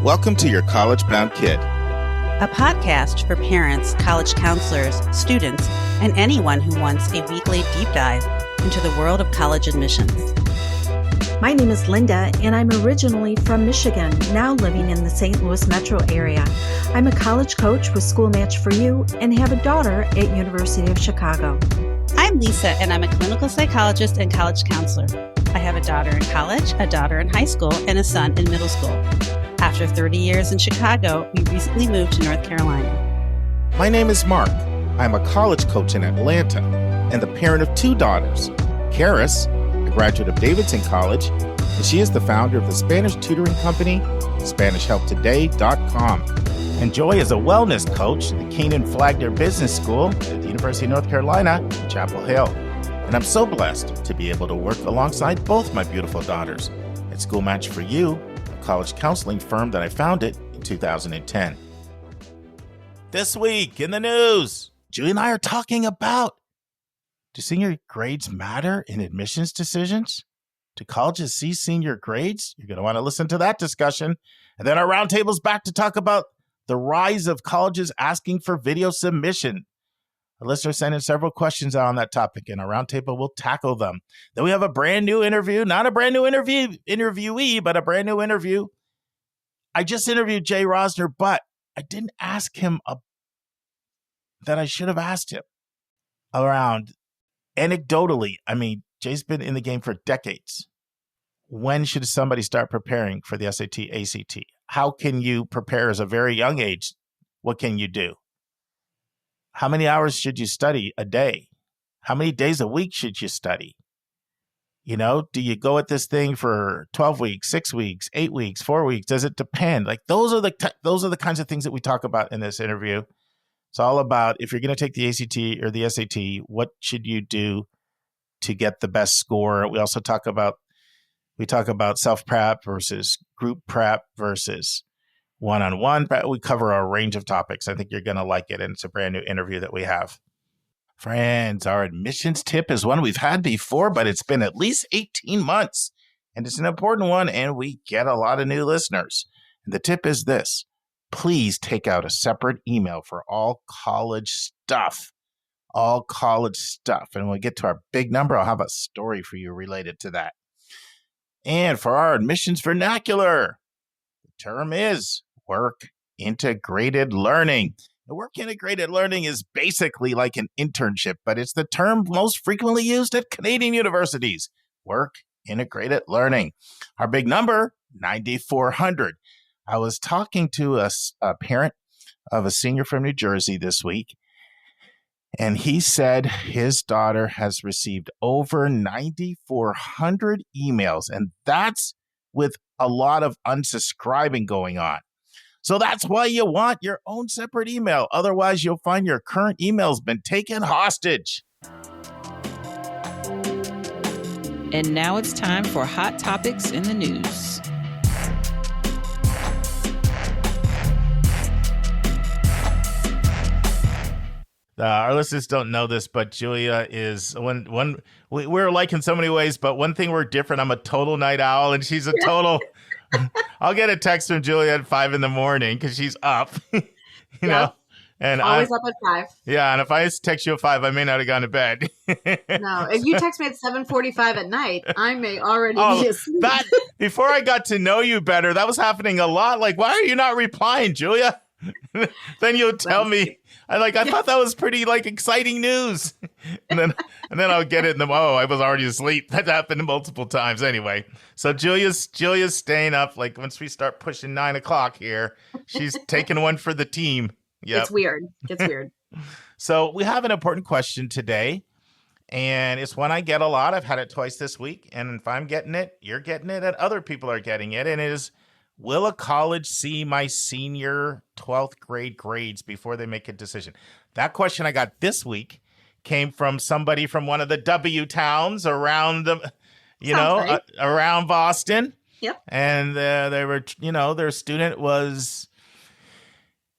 Welcome to Your College Bound Kid, a podcast for parents, college counselors, students, and anyone who wants a weekly deep dive into the world of college admissions. My name is Linda, and I'm originally from Michigan, now living in the St. Louis metro area. I'm a college coach with School Match for You and have a daughter at University of Chicago. I'm Lisa, and I'm a clinical psychologist and college counselor. I have a daughter in college, a daughter in high school, and a son in middle school. After 30 years in Chicago, we recently moved to North Carolina. My name is Mark. I'm a college coach in Atlanta and the parent of two daughters. Karis, a graduate of Davidson College, and she is the founder of the Spanish tutoring company, SpanishHelpToday.com. And Joy is a wellness coach at the Keenan Flagler Business School at the University of North Carolina in Chapel Hill. And I'm so blessed to be able to work alongside both my beautiful daughters at School Match for You, a college counseling firm that I founded in 2010. This week in the news, Julie and I are talking about, do senior grades matter in admissions decisions? Do colleges see senior grades? You're going to want to listen to that discussion. And then our roundtable's back to talk about the rise of colleges asking for video submission. A listener sent in several questions on that topic, and our roundtable will tackle them. Then we have a brand new interview, not a brand new interviewee, but a brand new interview. I just interviewed Jay Rosner, but I didn't ask him that I should have asked him around anecdotally. I mean, Jay's been in the game for decades. When should somebody start preparing for the SAT, ACT? How can you prepare as a very young age? What can you do? How many hours should you study a day? How many days a week should you study? You know, do you go at this thing for 12 weeks, 6 weeks, 8 weeks, 4 weeks? Does it depend? Like those are the kinds of things that we talk about in this interview. It's all about, if you're going to take the ACT or the SAT, what should you do to get the best score? We also talk about self-prep versus group prep versus one-on-one. We cover a range of topics. I think you're going to like it, and it's a brand new interview that we have. Friends, our admissions tip is one we've had before, but it's been at least 18 months, and it's an important one, and we get a lot of new listeners. And the tip is this: please take out a separate email for all college stuff. All college stuff. And when we get to our big number, I'll have a story for you related to that. And for our admissions vernacular, the term is work integrated learning. The work integrated learning is basically like an internship, but it's the term most frequently used at Canadian universities. Work integrated learning. Our big number, 9,400. I was talking to a parent of a senior from New Jersey this week, and he said his daughter has received over 9,400 emails, and that's with a lot of unsubscribing going on. So that's why you want your own separate email. Otherwise, you'll find your current email's been taken hostage. And now it's time for Hot Topics in the News. Our listeners don't know this, but Julia is we're alike in so many ways, but one thing we're different. I'm a total night owl, and she's a total. I'll get a text from Julia at 5 a.m. because she's up, you know, and always up at 5. Yeah, and if I text you at 5, I may not have gone to bed. No, if you text me at 7:45 at night, I may already be asleep. Before I got to know you better, that was happening a lot. Like, why are you not replying, Julia? Then you'll tell me. I thought that was pretty exciting news. And then I'll get it I was already asleep. That happened multiple times anyway. So Julia's staying up. Like once we start pushing 9 o'clock here, she's taking one for the team. Yep. It's weird. So we have an important question today, and it's one I get a lot. I've had it twice this week. And if I'm getting it, you're getting it, and other people are getting it. And it is, will a college see my senior 12th grade grades before they make a decision? That question I got this week came from somebody from one of the W towns around around Boston. Yep. And they were, their student was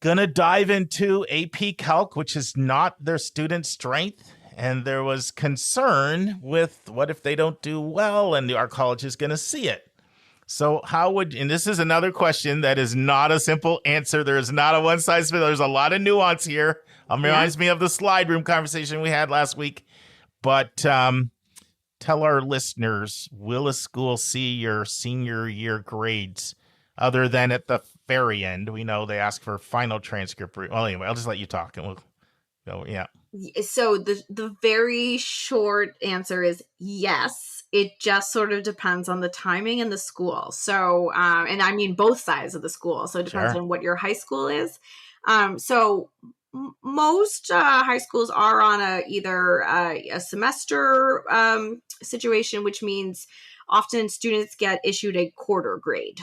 going to dive into AP Calc, which is not their student strength. And there was concern with what if they don't do well and our college is going to see it. So and this is another question that is not a simple answer. There is not a one size fits. There's a lot of nuance here. Reminds me of the slide room conversation we had last week. But tell our listeners, will a school see your senior year grades other than at the very end? We know they ask for final transcript. Well, anyway, I'll just let you talk and we'll go. Yeah. So the very short answer is yes. It just sort of depends on the timing and the school. So, and I mean both sides of the school. So it depends on what your high school is. Most high schools are on either a semester situation, which means often students get issued a quarter grade.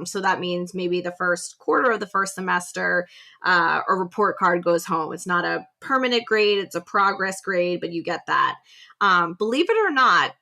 So that means maybe the first quarter of the first semester, a report card goes home. It's not a permanent grade, it's a progress grade, but you get that. Believe it or not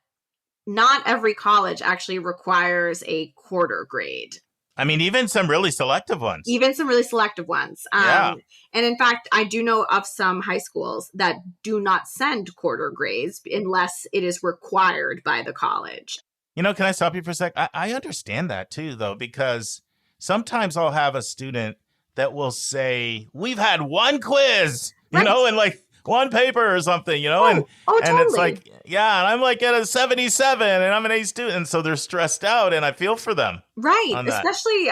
every college actually requires a quarter grade. I mean, even some really selective ones. Yeah. And in fact, I do know of some high schools that do not send quarter grades unless it is required by the college. Can I stop you for a sec? I understand that too, though, because sometimes I'll have a student that will say, we've had one quiz, and like one paper or something, and totally. It's like, yeah, and I'm like at a 77 and I'm an A student. And so they're stressed out and I feel for them. Right. Especially,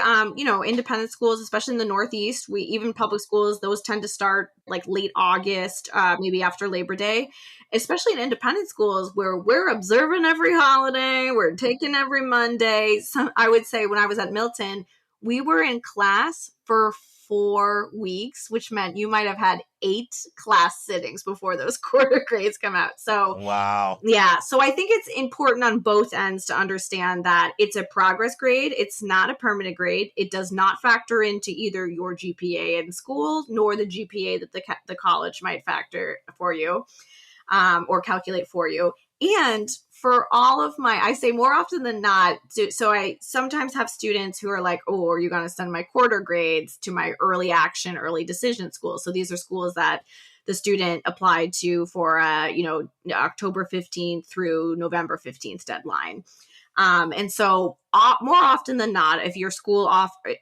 independent schools, especially in the Northeast, even public schools, those tend to start like late August, maybe after Labor Day, especially in independent schools where we're observing every holiday, we're taking every Monday. So I would say when I was at Milton, we were in class for 4 weeks, which meant you might have had 8 class sittings before those quarter grades come out. So, wow. Yeah. So I think it's important on both ends to understand that it's a progress grade. It's not a permanent grade. It does not factor into either your GPA in school nor the GPA that the college might factor for you or calculate for you. And for all of I say more often than not, so I sometimes have students who are like, oh, are you going to send my quarter grades to my early action, early decision schools? So these are schools that the student applied to for, October 15th through November 15th deadline. And so more often than not, if your school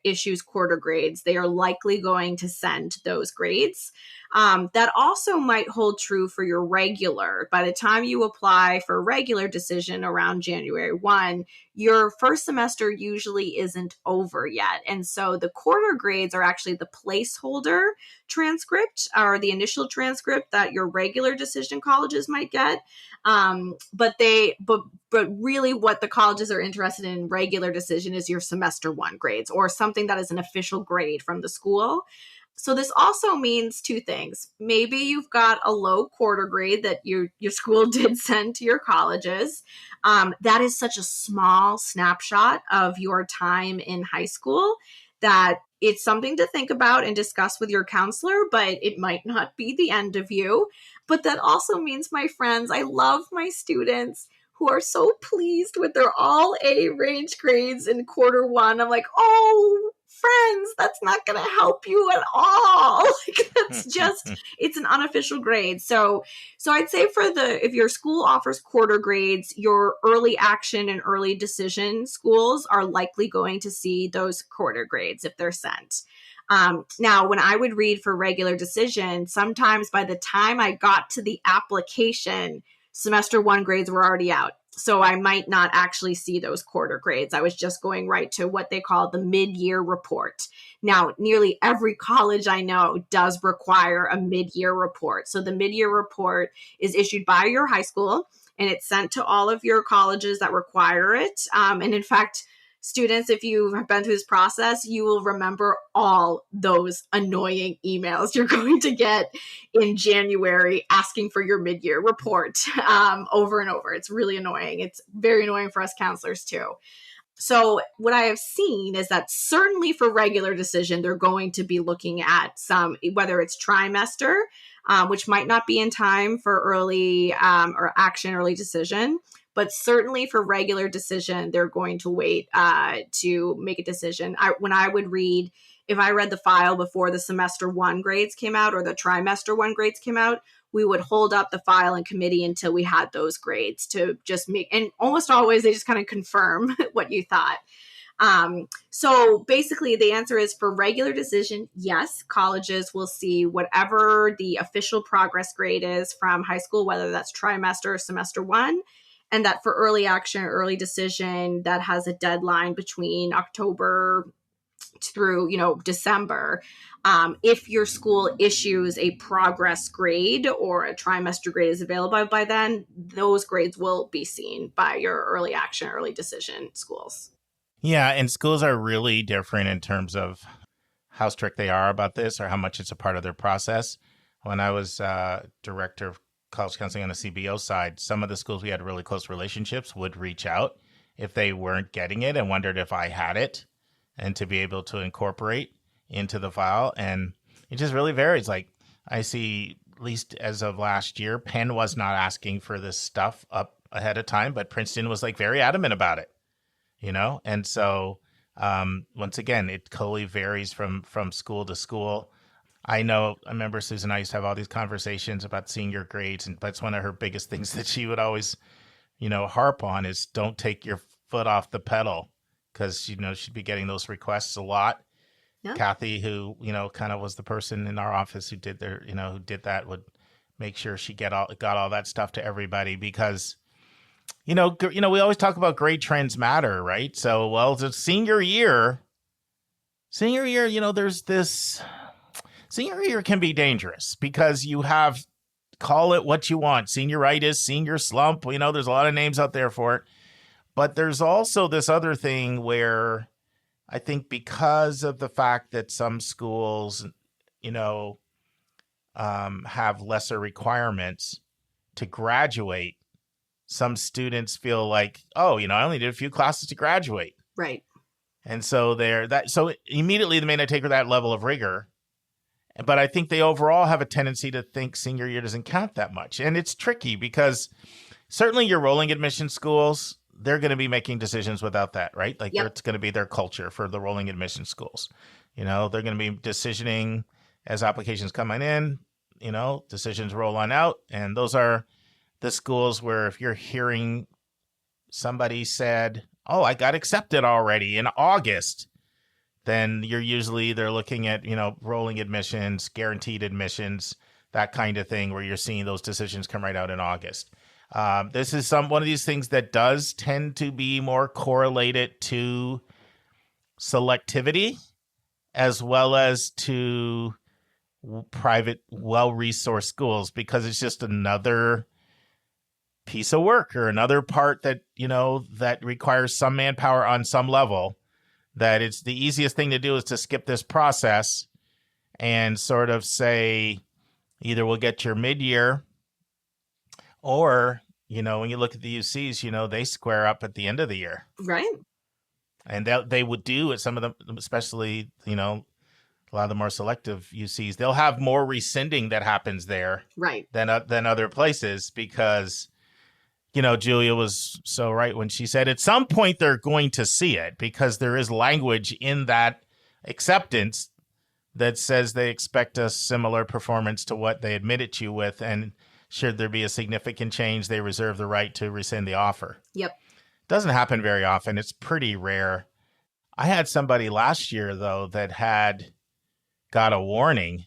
issues quarter grades, they are likely going to send those grades. That also might hold true for your regular. By the time you apply for regular decision around January 1, your first semester usually isn't over yet. And so the quarter grades are actually the placeholder transcript or the initial transcript that your regular decision colleges might get. But really what the colleges are interested in regular decision is your semester 1 grades or something that is an official grade from the school. So this also means 2 things. Maybe you've got a low quarter grade that your school did send to your colleges. That is such a small snapshot of your time in high school that it's something to think about and discuss with your counselor, but it might not be the end of you. But that also means, my friends, I love my students who are so pleased with their all A range grades in quarter 1. I'm like, oh, friends, that's not going to help you at all. Like, that's just, it's an unofficial grade. So I'd say if your school offers quarter grades, your early action and early decision schools are likely going to see those quarter grades if they're sent. Now, when I would read for regular decision, sometimes by the time I got to the application, semester 1 grades were already out. So I might not actually see those quarter grades. I was just going right to what they call the mid-year report. Now, nearly every college I know does require a mid-year report. So the mid-year report is issued by your high school, and it's sent to all of your colleges that require it. And in fact, students, if you have been through this process, you will remember all those annoying emails you're going to get in January asking for your mid-year report over and over. It's really annoying. It's very annoying for us counselors too. So what I have seen is that certainly for regular decision, they're going to be looking at some, whether it's trimester, which might not be in time for early or action, early decision. But certainly for regular decision, they're going to wait to make a decision. If I read the file before the semester one grades came out or the trimester one grades came out, we would hold up the file in committee until we had those grades to just make, and almost always they just kind of confirm what you thought. So basically the answer is for regular decision, yes, colleges will see whatever the official progress grade is from high school, whether that's trimester or semester one. And that for early action or early decision, that has a deadline between October through, December. If your school issues a progress grade or a trimester grade is available by then, those grades will be seen by your early action, early decision schools. Yeah, and schools are really different in terms of how strict they are about this or how much it's a part of their process. When I was director of college counseling on the CBO side, some of the schools we had really close relationships would reach out if they weren't getting it and wondered if I had it and to be able to incorporate into the file. And it just really varies. Like I see, at least as of last year, Penn was not asking for this stuff up ahead of time, but Princeton was like very adamant about it, And so once again, it totally varies from school to school. I remember Susan and I used to have all these conversations about senior grades, and that's one of her biggest things that she would always, harp on is don't take your foot off the pedal, because, she'd be getting those requests a lot. Yeah. Kathy, who, kind of was the person in our office who did that, would make sure she got all that stuff to everybody because, we always talk about grade trends matter, right? So, the senior year, there's this. Senior year can be dangerous because you have, call it what you want, senioritis, senior slump, there's a lot of names out there for it. But there's also this other thing where I think because of the fact that some schools, have lesser requirements to graduate, some students feel like, I only did a few classes to graduate. Right. And so so immediately they may not take that level of rigor. But I think they overall have a tendency to think senior year doesn't count that much. And it's tricky because certainly your rolling admission schools, they're going to be making decisions without that, right? Like It's going to be their culture for the rolling admission schools. They're going to be decisioning as applications come in, decisions roll on out. And those are the schools where if you're hearing somebody said, oh, I got accepted already in August, then they're looking at, rolling admissions, guaranteed admissions, that kind of thing, where you're seeing those decisions come right out in August. This is one of these things that does tend to be more correlated to selectivity as well as to private, well-resourced schools, because it's just another piece of work or another part that, that requires some manpower on some level. That it's the easiest thing to do is to skip this process and sort of say, either we'll get your mid-year or, when you look at the UCs, they square up at the end of the year. Right. And they would do at some of them, especially, a lot of the more selective UCs, they'll have more rescinding that happens there right. than other places because Julia was so right when she said at some point they're going to see it because there is language in that acceptance that says they expect a similar performance to what they admitted you with. And should there be a significant change, they reserve the right to rescind the offer. Yep. Doesn't happen very often. It's pretty rare. I had somebody last year, though, that had got a warning.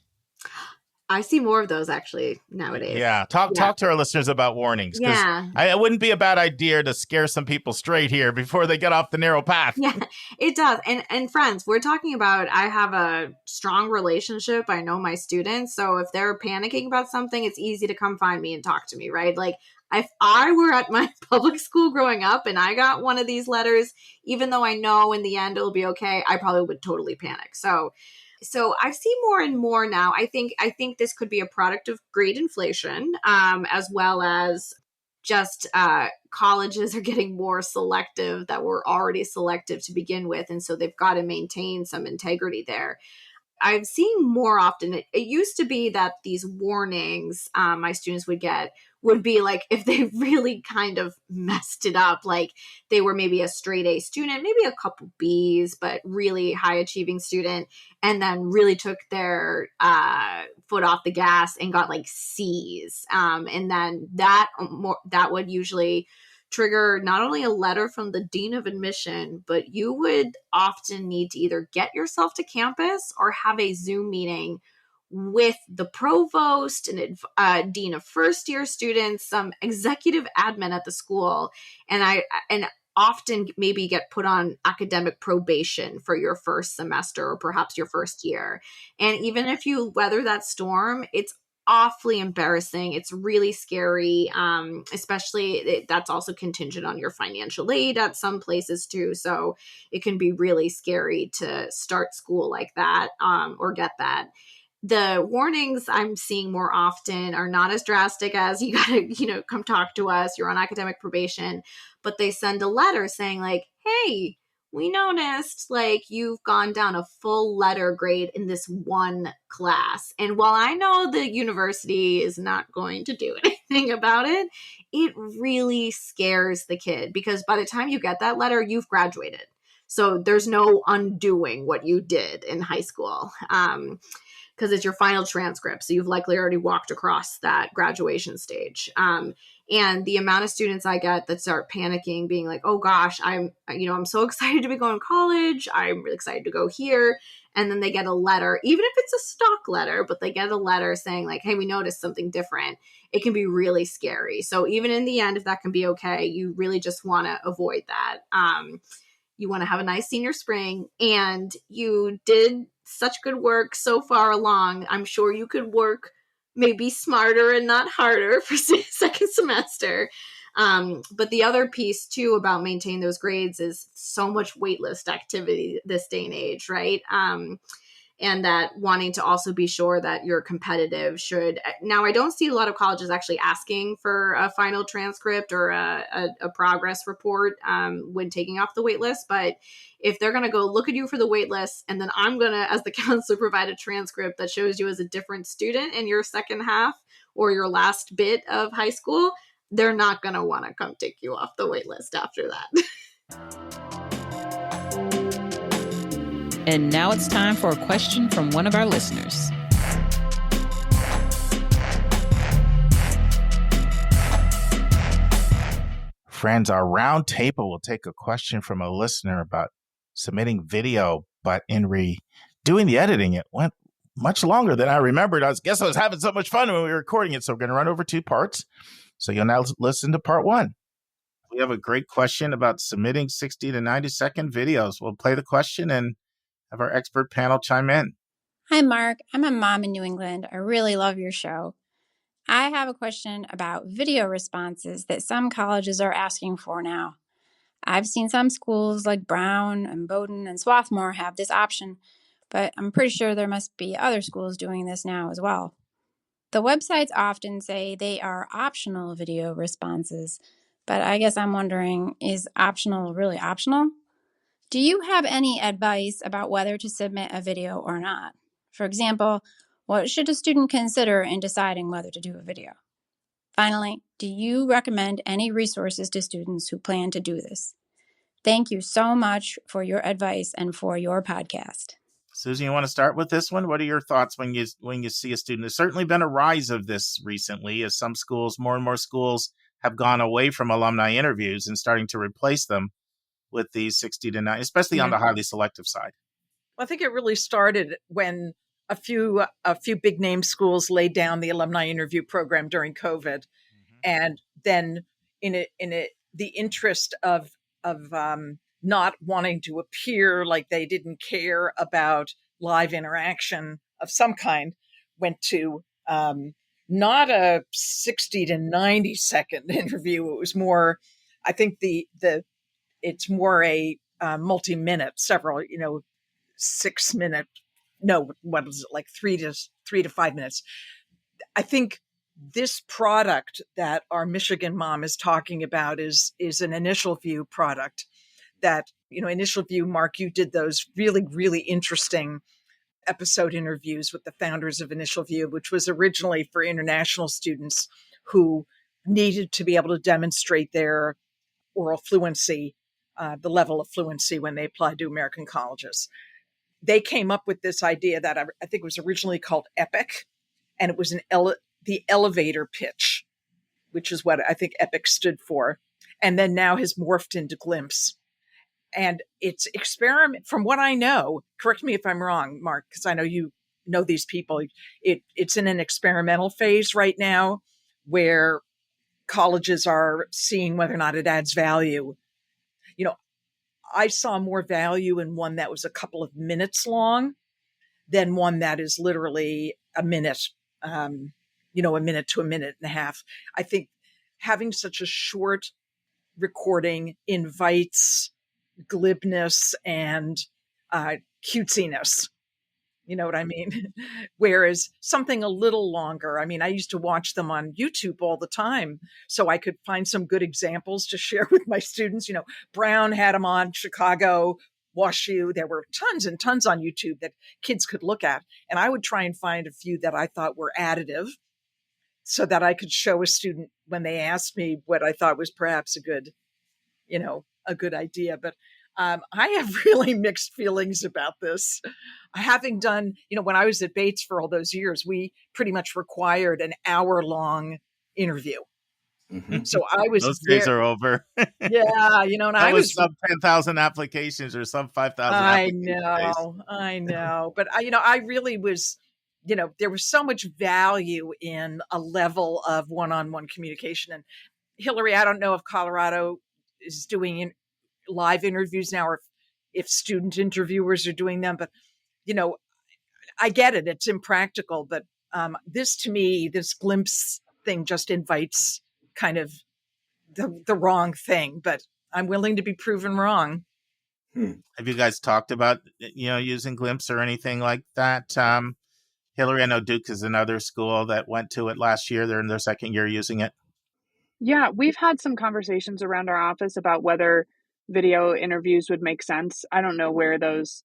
I see more of those actually nowadays. Yeah. Talk to our listeners about warnings. Yeah. It wouldn't be a bad idea to scare some people straight here before they get off the narrow path. Yeah, it does. And friends, we're talking about, I have a strong relationship. I know my students. So if they're panicking about something, it's easy to come find me and talk to me, right? Like if I were at my public school growing up and I got one of these letters, even though I know in the end it'll be okay, I probably would totally panic. So I see more and more now. I think this could be a product of grade inflation, as well as just colleges are getting more selective that were already selective to begin with. And so they've got to maintain some integrity there. I've seen more often, it used to be that these warnings my students would get would be like if they really kind of messed it up, like they were maybe a straight A student, maybe a couple B's, but really high achieving student, and then really took their foot off the gas and got like C's. And then that would usually trigger not only a letter from the dean of admission, but you would often need to either get yourself to campus or have a Zoom meeting with the provost and dean of first year students, some executive admin at the school, and often maybe get put on academic probation for your first semester or perhaps your first year. And even if you weather that storm, it's awfully embarrassing. It's really scary, especially that's also contingent on your financial aid at some places too. So it can be really scary to start school like that, or get that. The warnings I'm seeing more often are not as drastic as you gotta, come talk to us, you're on academic probation, but they send a letter saying like, hey, we noticed like you've gone down a full letter grade in this one class. And while I know the university is not going to do anything about it, it really scares the kid because by the time you get that letter, you've graduated. So there's no undoing what you did in high school. Because it's your final transcript. So you've likely already walked across that graduation stage. And the amount of students I get that start panicking, being like, oh gosh, I'm so excited to be going to college. I'm really excited to go here. And then they get a letter, even if it's a stock letter, but they get a letter saying like, hey, we noticed something different. It can be really scary. So even in the end, if that can be okay, you really just want to avoid that. You want to have a nice senior spring, and you did such good work so far along. I'm sure you could work maybe smarter and not harder for second semester. But the other piece too about maintaining those grades is so much waitlist activity this day and age, right? And that wanting to also be sure that you're competitive should. Now, I don't see a lot of colleges actually asking for a final transcript or a progress report when taking off the wait list. But if they're going to go look at you for the wait list, and then I'm going to, as the counselor, provide a transcript that shows you as a different student in your second half or your last bit of high school, they're not going to want to come take you off the wait list after that. And now it's time for a question from one of our listeners. Friends, our roundtable will take a question from a listener about submitting video, but in doing the editing, it went much longer than I remembered. I was having so much fun when we were recording it, so we're going to run over 2 parts. So you'll now listen to part 1. We have a great question about submitting 60 to 90-second videos. We'll play the question and have our expert panel chime in. Hi, Mark. I'm a mom in New England. I really love your show. I have a question about video responses that some colleges are asking for now. I've seen some schools like Brown and Bowdoin and Swarthmore have this option, but I'm pretty sure there must be other schools doing this now as well. The websites often say they are optional video responses, but I guess I'm wondering, is optional really optional? Do you have any advice about whether to submit a video or not? For example, what should a student consider in deciding whether to do a video? Finally, do you recommend any resources to students who plan to do this? Thank you so much for your advice and for your podcast. Susan, you want to start with this one? What are your thoughts when you see a student? There's certainly been a rise of this recently as some schools, more and more schools, have gone away from alumni interviews and starting to replace them with these 60 to 90, especially on the highly selective side. Well, I think it really started when a few big name schools laid down the alumni interview program during COVID, and then in the interest of not wanting to appear like they didn't care about live interaction of some kind, went to not a 60 to 90 second interview. It was more, I think it's more a multi-minute, several, 6 minute. No, what was it, like 3 to 5 minutes? I think this product that our Michigan mom is talking about is an Initial View product that, Initial View, Mark, you did those really, really interesting episode interviews with the founders of Initial View, which was originally for international students who needed to be able to demonstrate their oral fluency, the level of fluency when they applied to American colleges. They came up with this idea that I think was originally called EPIC, and it was the elevator pitch, which is what I think EPIC stood for, and then now has morphed into Glimpse. And it's experiment, from what I know, correct me if I'm wrong, Mark, because I know you know these people. It's in an experimental phase right now where colleges are seeing whether or not it adds value. You know, I saw more value in one that was a couple of minutes long than one that is literally a minute, a minute to a minute and a half. I think having such a short recording invites glibness and cutesiness. You know what I mean? Whereas something a little longer, I mean, I used to watch them on YouTube all the time so I could find some good examples to share with my students. You know, Brown had them on, Chicago, WashU. There were tons and tons on YouTube that kids could look at. And I would try and find a few that I thought were additive so that I could show a student when they asked me what I thought was perhaps a good idea. But I have really mixed feelings about this. Having done, when I was at Bates for all those years, we pretty much required an hour-long interview. Mm-hmm. So I was those days are over. Yeah, and I was some 10,000 applications or some 5,000. I know, but I really was. There was so much value in a level of one-on-one communication. And Hillary, I don't know if Colorado is doing live interviews now, or if student interviewers are doing them, but I get it. It's impractical, but this, to me, this Glimpse thing just invites kind of the wrong thing, but I'm willing to be proven wrong. Have you guys talked about, using Glimpse or anything like that? Hillary, I know Duke is another school that went to it last year. They're in their second year using it. Yeah, we've had some conversations around our office about whether video interviews would make sense. I don't know where those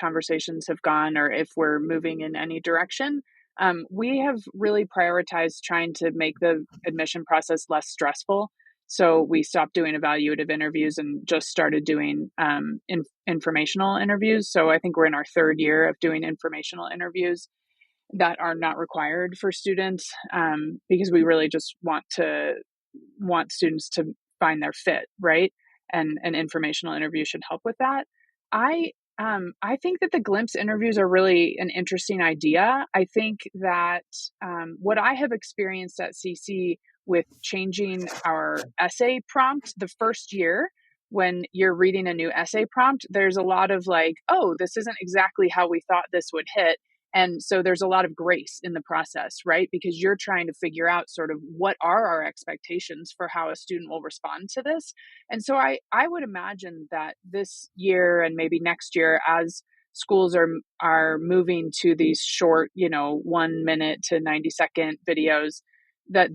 conversations have gone, or if we're moving in any direction. We have really prioritized trying to make the admission process less stressful. So we stopped doing evaluative interviews and just started doing informational interviews. So I think we're in our third year of doing informational interviews that are not required for students, because we really just want students to find their fit, right? And an informational interview should help with that. I think that the Glimpse interviews are really an interesting idea. I think that what I have experienced at CC with changing our essay prompt the first year, when you're reading a new essay prompt, there's a lot of like, oh, this isn't exactly how we thought this would hit. And so there's a lot of grace in the process, right? Because you're trying to figure out sort of what are our expectations for how a student will respond to this. And so I would imagine that this year and maybe next year, as schools are moving to these short, 1 minute to 90-second videos, that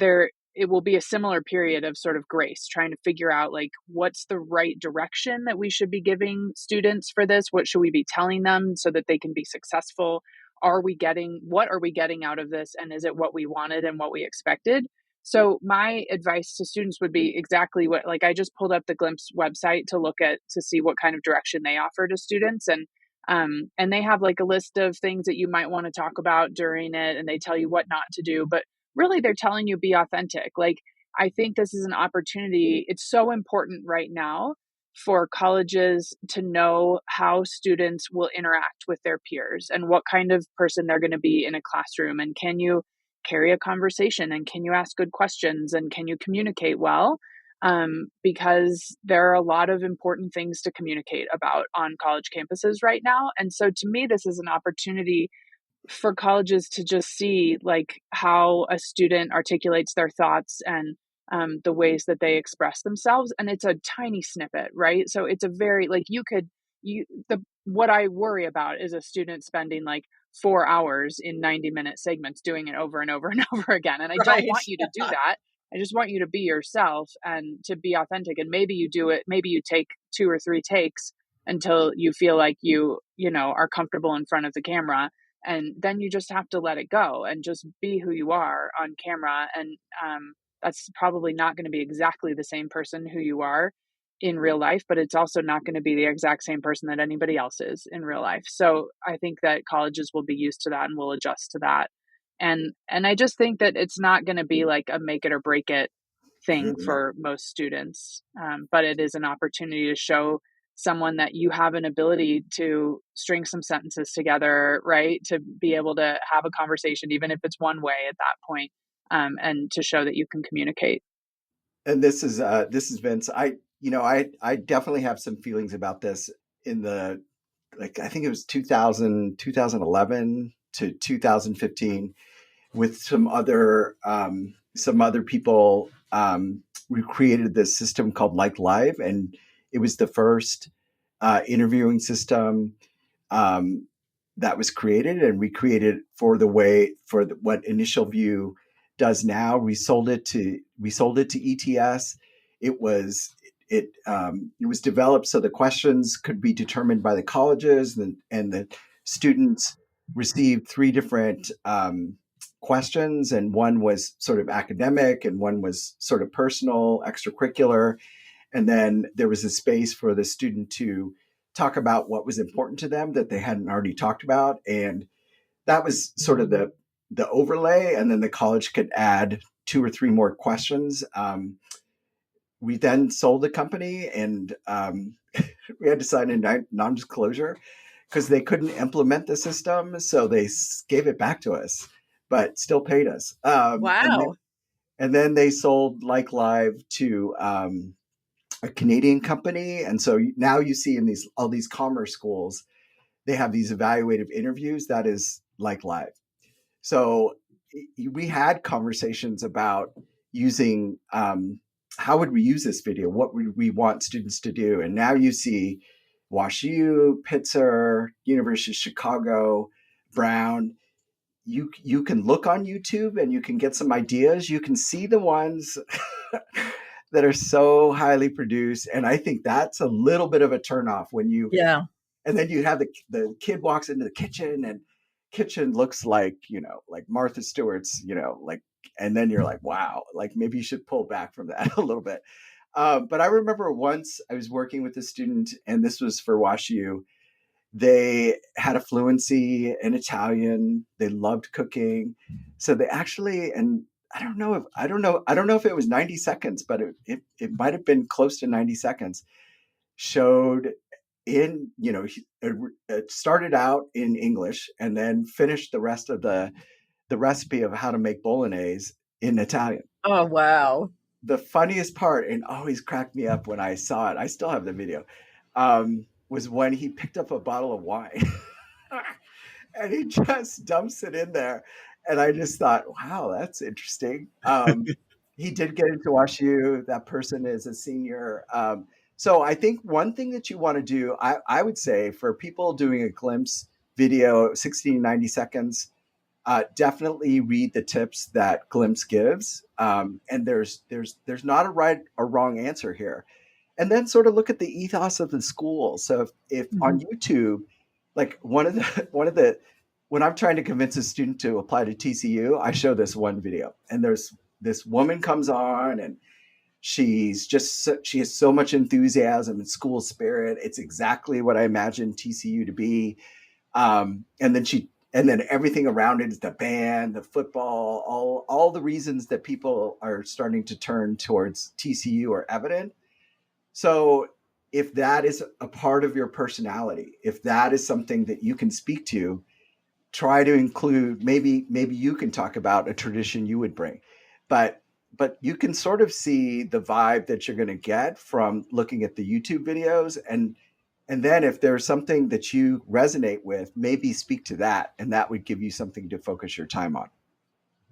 it will be a similar period of sort of grace, trying to figure out like what's the right direction that we should be giving students for this. What should we be telling them so that they can be successful? What are we getting out of this? And is it what we wanted and what we expected? So my advice to students would be exactly what, like, I just pulled up the Glimpse website to see what kind of direction they offer to students. And they have like a list of things that you might want to talk about during it. And they tell you what not to do, but really they're telling you be authentic. Like, I think this is an opportunity. It's so important right now for colleges to know how students will interact with their peers and what kind of person they're going to be in a classroom. And can you carry a conversation, and can you ask good questions, and can you communicate well? Because there are a lot of important things to communicate about on college campuses right now. And so to me, this is an opportunity for colleges to just see like how a student articulates their thoughts and the ways that they express themselves. And it's a tiny snippet, right? So it's a very, like, what I worry about is a student spending like 4 hours in 90-minute segments doing it over and over and over again. And I don't want you to do that. I just want you to be yourself and to be authentic. And maybe you do it, maybe you take 2 or 3 takes until you feel like you are comfortable in front of the camera. And then you just have to let it go and just be who you are on camera. And that's probably not going to be exactly the same person who you are in real life, but it's also not going to be the exact same person that anybody else is in real life. So I think that colleges will be used to that and will adjust to that. And I just think that it's not going to be like a make it or break it thing for most students, but it is an opportunity to show someone that you have an ability to string some sentences together, right? To be able to have a conversation, even if it's one way at that point, and to show that you can communicate. And this is Vince. I definitely have some feelings about this in the, like, I think it was 2011 to 2015 with some other people. We created this system called Like Live, and it was the first interviewing system that was created, and we created what Initial View does now. We sold it to ETS. It was developed so the questions could be determined by the colleges, and the students received three different questions, and one was sort of academic and one was sort of personal, extracurricular. And then there was a space for the student to talk about what was important to them that they hadn't already talked about. And that was sort of the overlay. And then the college could add 2 or 3 more questions. We then sold the company, and we had to sign a non-disclosure because they couldn't implement the system. So they gave it back to us, but still paid us. Wow. And then they sold Like Live to a Canadian company. And so now you see in all these commerce schools, they have these evaluative interviews that is Like Live. So we had conversations about using, how would we use this video? What would we want students to do? And now you see WashU, Pitzer, University of Chicago, Brown. You can look on YouTube and you can get some ideas. You can see the ones that are so highly produced. And I think that's a little bit of a turnoff when and then you have the kid walks into the kitchen, and kitchen looks like Martha Stewart's, and then you're like, wow, like maybe you should pull back from that a little bit. But I remember once I was working with a student, and this was for WashU. They had a fluency in Italian. They loved cooking. So they actually, and I don't know if it was 90 seconds, but it might have been close to 90 seconds, showed it started out in English and then finished the rest of the recipe of how to make bolognese in Italian. Oh, wow. The funniest part, and always cracked me up when I saw it, I still have the video, was when he picked up a bottle of wine and he just dumps it in there. And I just thought, wow, that's interesting. He did get into WashU. That person is a senior. So I think one thing that you want to do, I would say, for people doing a Glimpse video, 60 to 90 seconds, definitely read the tips that Glimpse gives. And there's not a right or wrong answer here. And then sort of look at the ethos of the school. So if on YouTube, like one of the when I'm trying to convince a student to apply to TCU, I show this one video, and there's this woman comes on, and she has so much enthusiasm and school spirit. It's exactly what I imagined TCU to be. And then everything around it is the band, the football, all the reasons that people are starting to turn towards TCU are evident. So if that is a part of your personality, if that is something that you can speak to, try to include, maybe you can talk about a tradition you would bring, but you can sort of see the vibe that you're going to get from looking at the YouTube videos. And then if there's something that you resonate with, maybe speak to that, and that would give you something to focus your time on.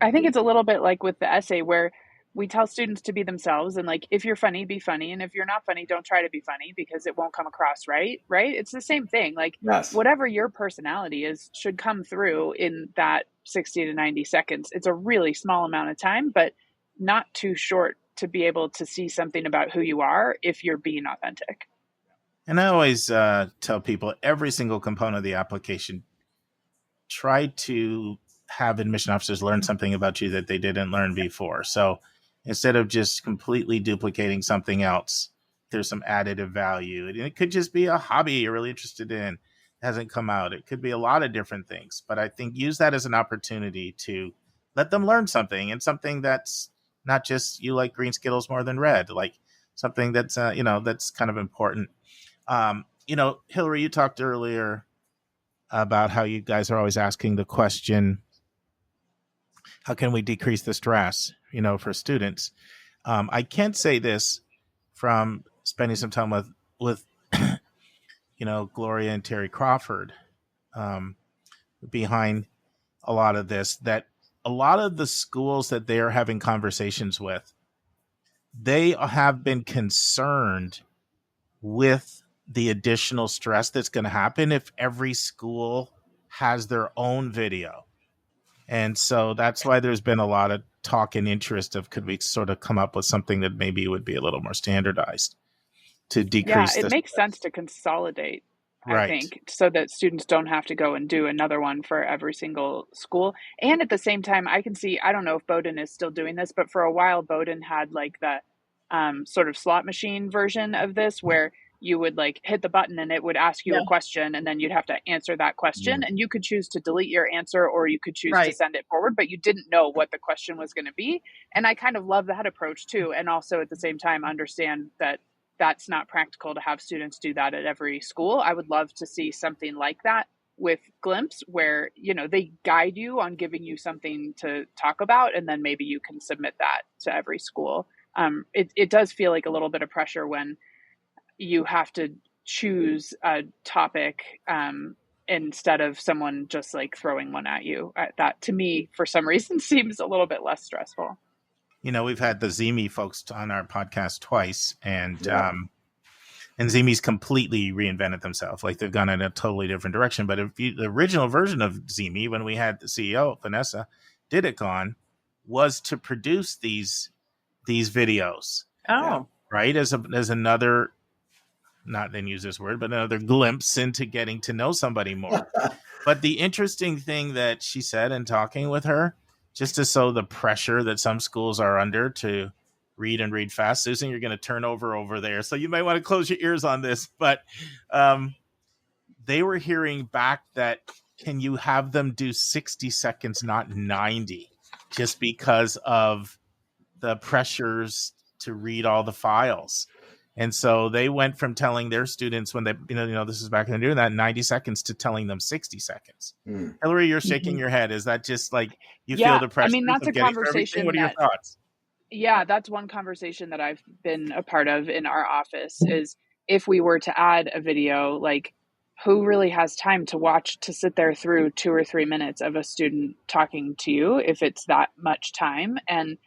I think it's a little bit like with the essay where we tell students to be themselves, and like, if you're funny, be funny. And if you're not funny, don't try to be funny because it won't come across right. It's the same thing. Like, yes. Whatever your personality is should come through in that 60 to 90 seconds. It's a really small amount of time, but not too short to be able to see something about who you are if you're being authentic. And I always tell people every single component of the application, try to have admission officers learn something about you that they didn't learn before. So instead of just completely duplicating something else, there's some additive value. And it could just be a hobby you're really interested in, hasn't come out. It could be a lot of different things. But I think use that as an opportunity to let them learn something, and something that's not just you like green Skittles more than red, like something that's, that's kind of important. Hillary, you talked earlier about how you guys are always asking the question, how can we decrease the stress, for students? I can't say this from spending some time with Gloria and Terry Crawford behind a lot of this, that a lot of the schools that they are having conversations with, they have been concerned with the additional stress that's going to happen if every school has their own video. And so that's why there's been a lot of talk and interest of, could we sort of come up with something that maybe would be a little more standardized to decrease it makes stress. sense to consolidate, I Right. think, so that students don't have to go and do another one for every single school. And at the same time, I can see, I don't know if Bowdoin is still doing this, but for a while, Bowdoin had like the sort of slot machine version of this, where you would like hit the button and it would ask you a question, and then you'd have to answer that question. And you could choose to delete your answer, or you could choose to send it forward, but you didn't know what the question was going to be. And I kind of love that approach too. And also at the same time, understand that that's not practical to have students do that at every school. I would love to see something like that with Glimpse, where, they guide you on giving you something to talk about, and then maybe you can submit that to every school. It does feel like a little bit of pressure when you have to choose a topic instead of someone just like throwing one at you. That to me, for some reason, seems a little bit less stressful. We've had the Zemi folks on our podcast twice, and Zemi's completely reinvented themselves. Like, they've gone in a totally different direction. But the original version of Zemi, when we had the CEO, Vanessa Didicon, was to produce these videos. Oh, right. As another, not then use this word, but another glimpse into getting to know somebody more. But the interesting thing that she said in talking with her, just to show the pressure that some schools are under to read and read fast. Susan, you're going to turn over there, so you might want to close your ears on this. But they were hearing back that, can you have them do 60 seconds, not 90, just because of the pressures to read all the files. And so they went from telling their students, when they, this is back when they're doing that, 90 seconds, to telling them 60 seconds. Hillary, you're shaking your head. Is that just like you feel the pressure? I mean, that's a conversation. What are your thoughts? Yeah, that's one conversation that I've been a part of in our office, is if we were to add a video, like, who really has time to sit there through 2 or 3 minutes of a student talking to you, if it's that much time? And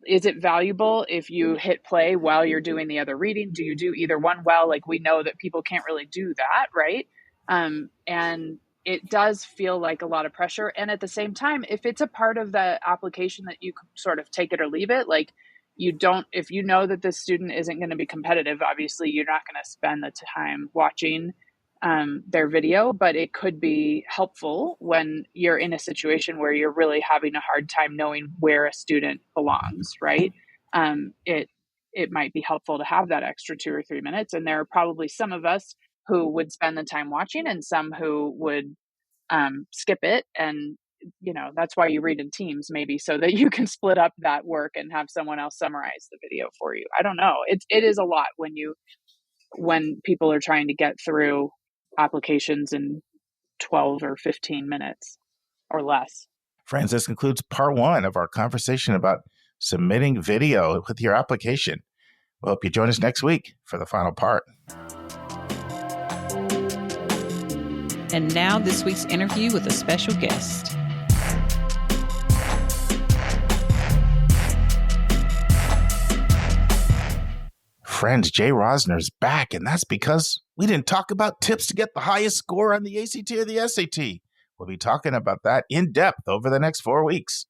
is it valuable if you hit play while you're doing the other reading? Do you do either one well? Like, we know that people can't really do that, right? And it does feel like a lot of pressure. And at the same time, if it's a part of the application that you can sort of take it or leave it, like, if you know that this student isn't going to be competitive, obviously you're not going to spend the time watching their video, but it could be helpful when you're in a situation where you're really having a hard time knowing where a student belongs, right? It might be helpful to have that extra 2 or 3 minutes. And there are probably some of us who would spend the time watching, and some who would skip it. And, that's why you read in teams, maybe, so that you can split up that work and have someone else summarize the video for you. I don't know. It is a lot when people are trying to get through applications in 12 or 15 minutes or less. Friends, this concludes part 1 of our conversation about submitting video with your application. We hope you join us next week for the final part. And now this week's interview with a special guest. Friends, Jay Rosner is back, and that's because we didn't talk about tips to get the highest score on the ACT or the SAT. We'll be talking about that in depth over the next 4 weeks.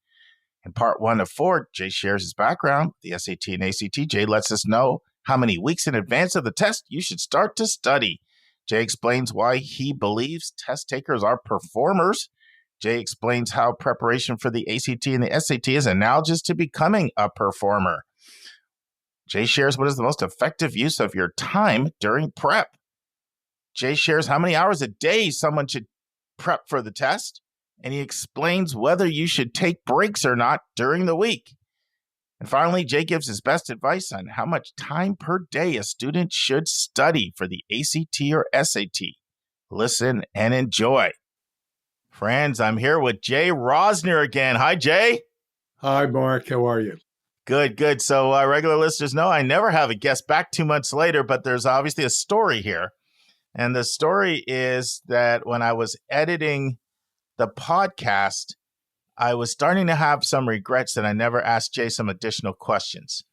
In part 1 of 4, Jay shares his background with the SAT and ACT. Jay lets us know how many weeks in advance of the test you should start to study. Jay explains why he believes test takers are performers. Jay explains how preparation for the ACT and the SAT is analogous to becoming a performer. Jay shares what is the most effective use of your time during prep. Jay shares how many hours a day someone should prep for the test, and he explains whether you should take breaks or not during the week. And finally, Jay gives his best advice on how much time per day a student should study for the ACT or SAT. Listen and enjoy. Friends, I'm here with Jay Rosner again. Hi, Jay. Hi, Mark. How are you? Good. So regular listeners know I never have a guest back 2 months later, but there's obviously a story here. And the story is that when I was editing the podcast, I was starting to have some regrets that I never asked Jay some additional questions.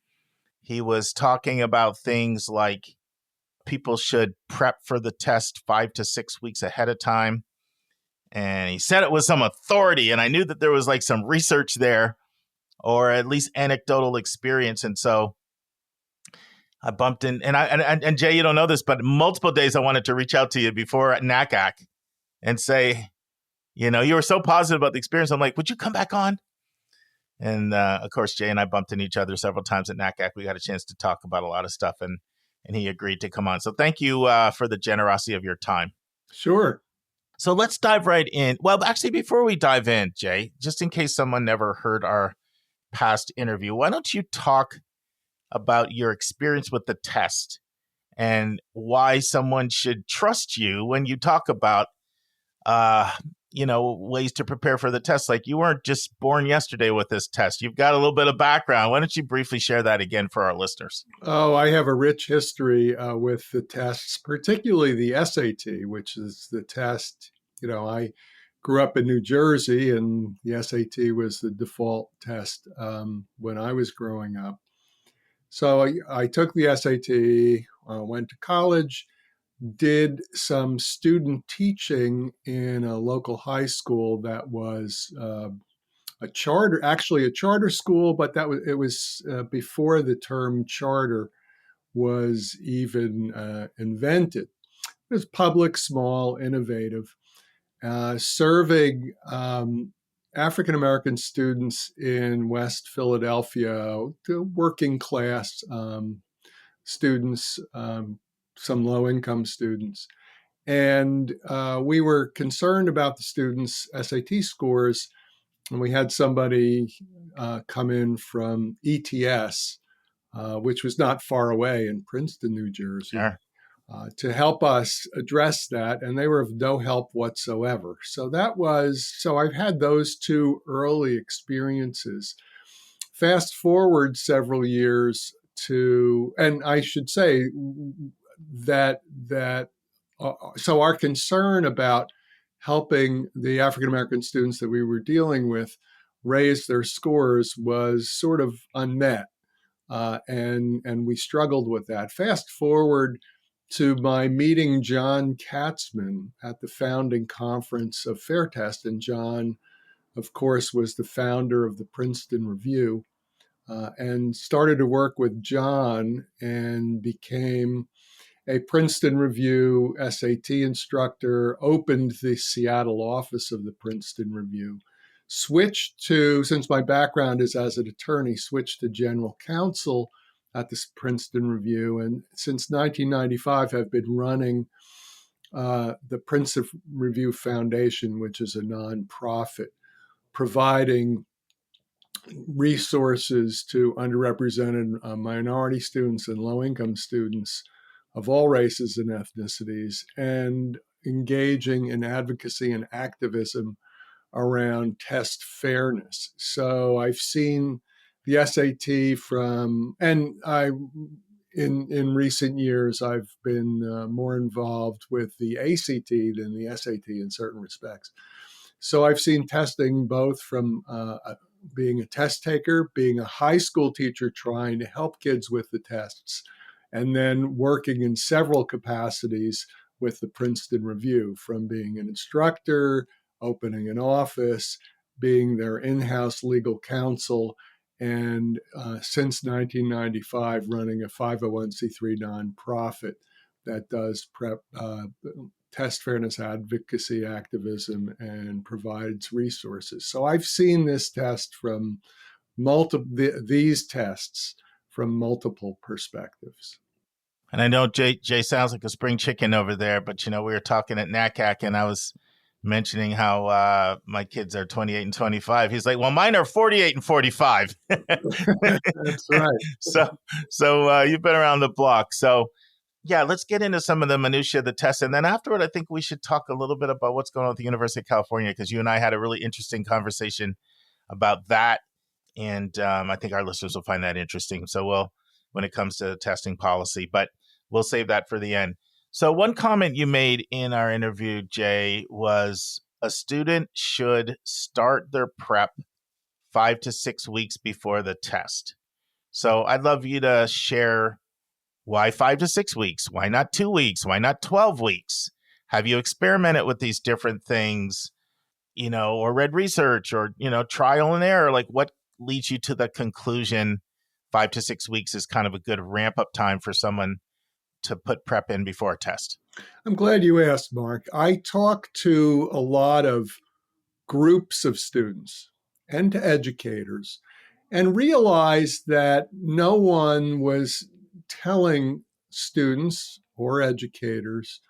He was talking about things like people should prep for the test 5 to 6 weeks ahead of time. And he said it with some authority, and I knew that there was like some research there, or at least anecdotal experience. And so I bumped in, and Jay, you don't know this, but multiple days I wanted to reach out to you before at NACAC and say, you know, you were so positive about the experience. I'm like, would you come back on? And of course, Jay and I bumped into each other several times at NACAC. We got a chance to talk about a lot of stuff, and he agreed to come on. So thank you for the generosity of your time. Sure. So let's dive right in. Well, actually, before we dive in, Jay, just in case someone never heard our past interview, why don't you talk about your experience with the test and why someone should trust you when you talk about, ways to prepare for the test. Like, you weren't just born yesterday with this test. You've got a little bit of background. Why don't you briefly share that again for our listeners? Oh, I have a rich history with the tests, particularly the SAT, which is the test. You know, I grew up in New Jersey, and the SAT was the default test when I was growing up. So I took the SAT, went to college, did some student teaching in a local high school that was a charter school, but it was before the term charter was even invented. It was public, small, innovative, serving African American students in West Philadelphia, the working class students, some low income students. And we were concerned about the students' SAT scores. And we had somebody come in from ETS, which was not far away in Princeton, New Jersey, Sure. To help us address that. And they were of no help whatsoever. So I've had those two early experiences. Fast forward several years and I should say that so our concern about helping the African American students that we were dealing with raise their scores was sort of unmet, and we struggled with that. Fast forward to my meeting John Katzman at the founding conference of Fair Test, and John, of course, was the founder of the Princeton Review, and started to work with John and became a Princeton Review SAT instructor, opened the Seattle office of the Princeton Review, since my background is as an attorney, switched to general counsel at the Princeton Review. And since 1995, have been running the Princeton Review Foundation, which is a nonprofit, providing resources to underrepresented minority students and low-income students of all races and ethnicities, and engaging in advocacy and activism around test fairness. So I've seen the SAT in recent years, I've been more involved with the ACT than the SAT in certain respects. So I've seen testing both from being a test taker, being a high school teacher trying to help kids with the tests, and then working in several capacities with the Princeton Review, from being an instructor, opening an office, being their in-house legal counsel, and since 1995 running a 501c3 nonprofit that does test fairness advocacy activism and provides resources. So I've seen this test from these tests from multiple perspectives. And I know Jay sounds like a spring chicken over there, but we were talking at NACAC, and I was mentioning how my kids are 28 and 25. He's like, well, mine are 48 and 45. That's right. So you've been around the block. So yeah, let's get into some of the minutiae of the test. And then afterward, I think we should talk a little bit about what's going on at the University of California, because you and I had a really interesting conversation about that. And I think our listeners will find that interesting. So when it comes to testing policy, but we'll save that for the end. So one comment you made in our interview, Jay, was a student should start their prep 5 to 6 weeks before the test. So I'd love you to share why 5 to 6 weeks? Why not 2 weeks? Why not 12 weeks? Have you experimented with these different things, or read research or, trial and error? Like, what leads you to the conclusion 5 to 6 weeks is kind of a good ramp up time for someone to put prep in before a test? I'm glad you asked, Mark. I talk to a lot of groups of students and to educators and realized that no one was telling students or educators,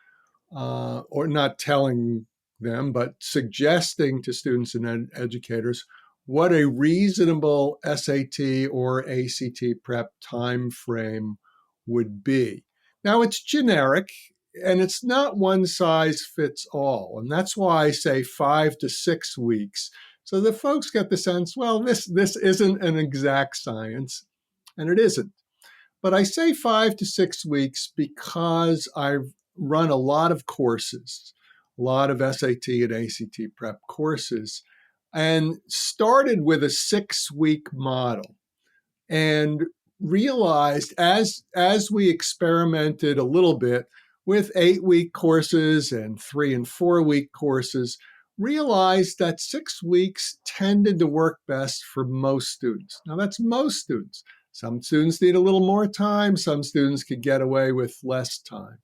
or not telling them, but suggesting to students and educators what a reasonable SAT or ACT prep time frame would be. Now, it's generic, and it's not one size fits all. And that's why I say 5 to 6 weeks. So the folks get the sense, well, this isn't an exact science, and it isn't. But I say 5 to 6 weeks because I've run a lot of courses, a lot of SAT and ACT prep courses, and started with a 6-week model and realized as we experimented a little bit with 8-week courses and 3 and 4-week courses, realized that 6 weeks tended to work best for most students. Now, that's most students. Some students need a little more time. Some students could get away with less time.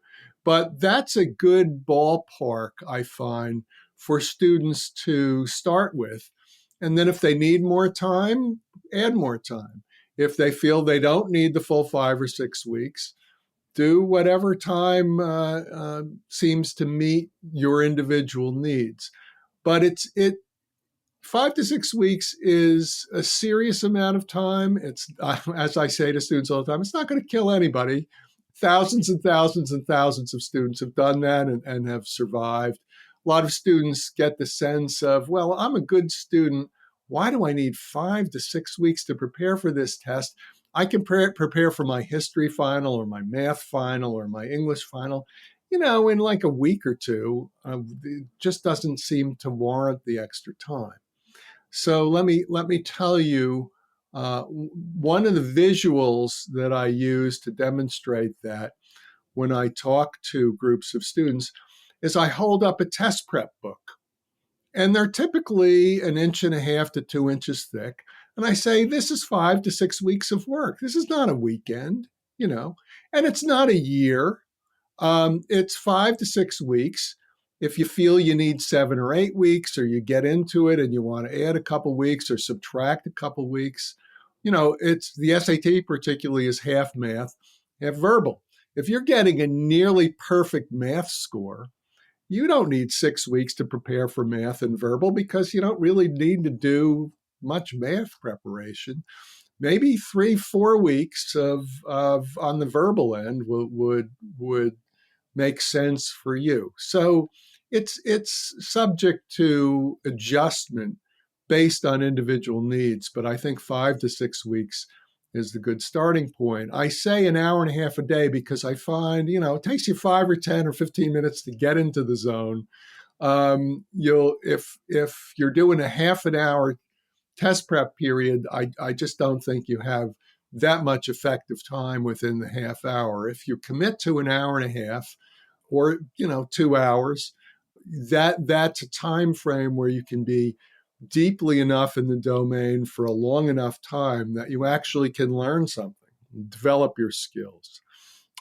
But that's a good ballpark, I find, for students to start with. And then if they need more time, add more time. If they feel they don't need the full 5 or 6 weeks, do whatever time seems to meet your individual needs. But 5 to 6 weeks is a serious amount of time. It's, as I say to students all the time, it's not going to kill anybody. Thousands and thousands and thousands of students have done that and have survived. A lot of students get the sense of, well, I'm a good student. Why do I need 5 to 6 weeks to prepare for this test? I can prepare for my history final or my math final or my English final, in like a week or two. It just doesn't seem to warrant the extra time. So let me tell you, one of the visuals that I use to demonstrate that when I talk to groups of students is I hold up a test prep book. And they're typically 1.5 to 2 inches thick. And I say, this is 5 to 6 weeks of work. This is not a weekend, and it's not a year. It's 5 to 6 weeks. If you feel you need 7 or 8 weeks, or you get into it and you want to add a couple weeks or subtract a couple weeks, it's the SAT particularly is half math, half verbal. If you're getting a nearly perfect math score, you don't need 6 weeks to prepare for math and verbal because you don't really need to do much math preparation. Maybe 3-4 weeks of on the verbal end would make sense for you. So it's subject to adjustment based on individual needs, but I think 5 to 6 weeks is the good starting point. I say 1.5 hours a day because I find, it takes you 5 or 10 or 15 minutes to get into the zone. If you're doing a half an hour test prep period, I just don't think you have that much effective time within the half hour. If you commit to 1.5 hours or 2 hours, that's a time frame where you can be deeply enough in the domain for a long enough time that you actually can learn something, develop your skills.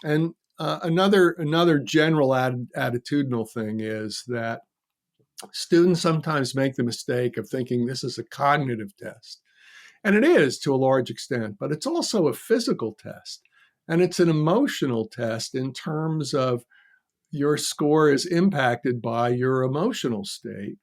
And another general attitudinal thing is that students sometimes make the mistake of thinking this is a cognitive test. And it is to a large extent, but it's also a physical test. And it's an emotional test in terms of your score is impacted by your emotional state.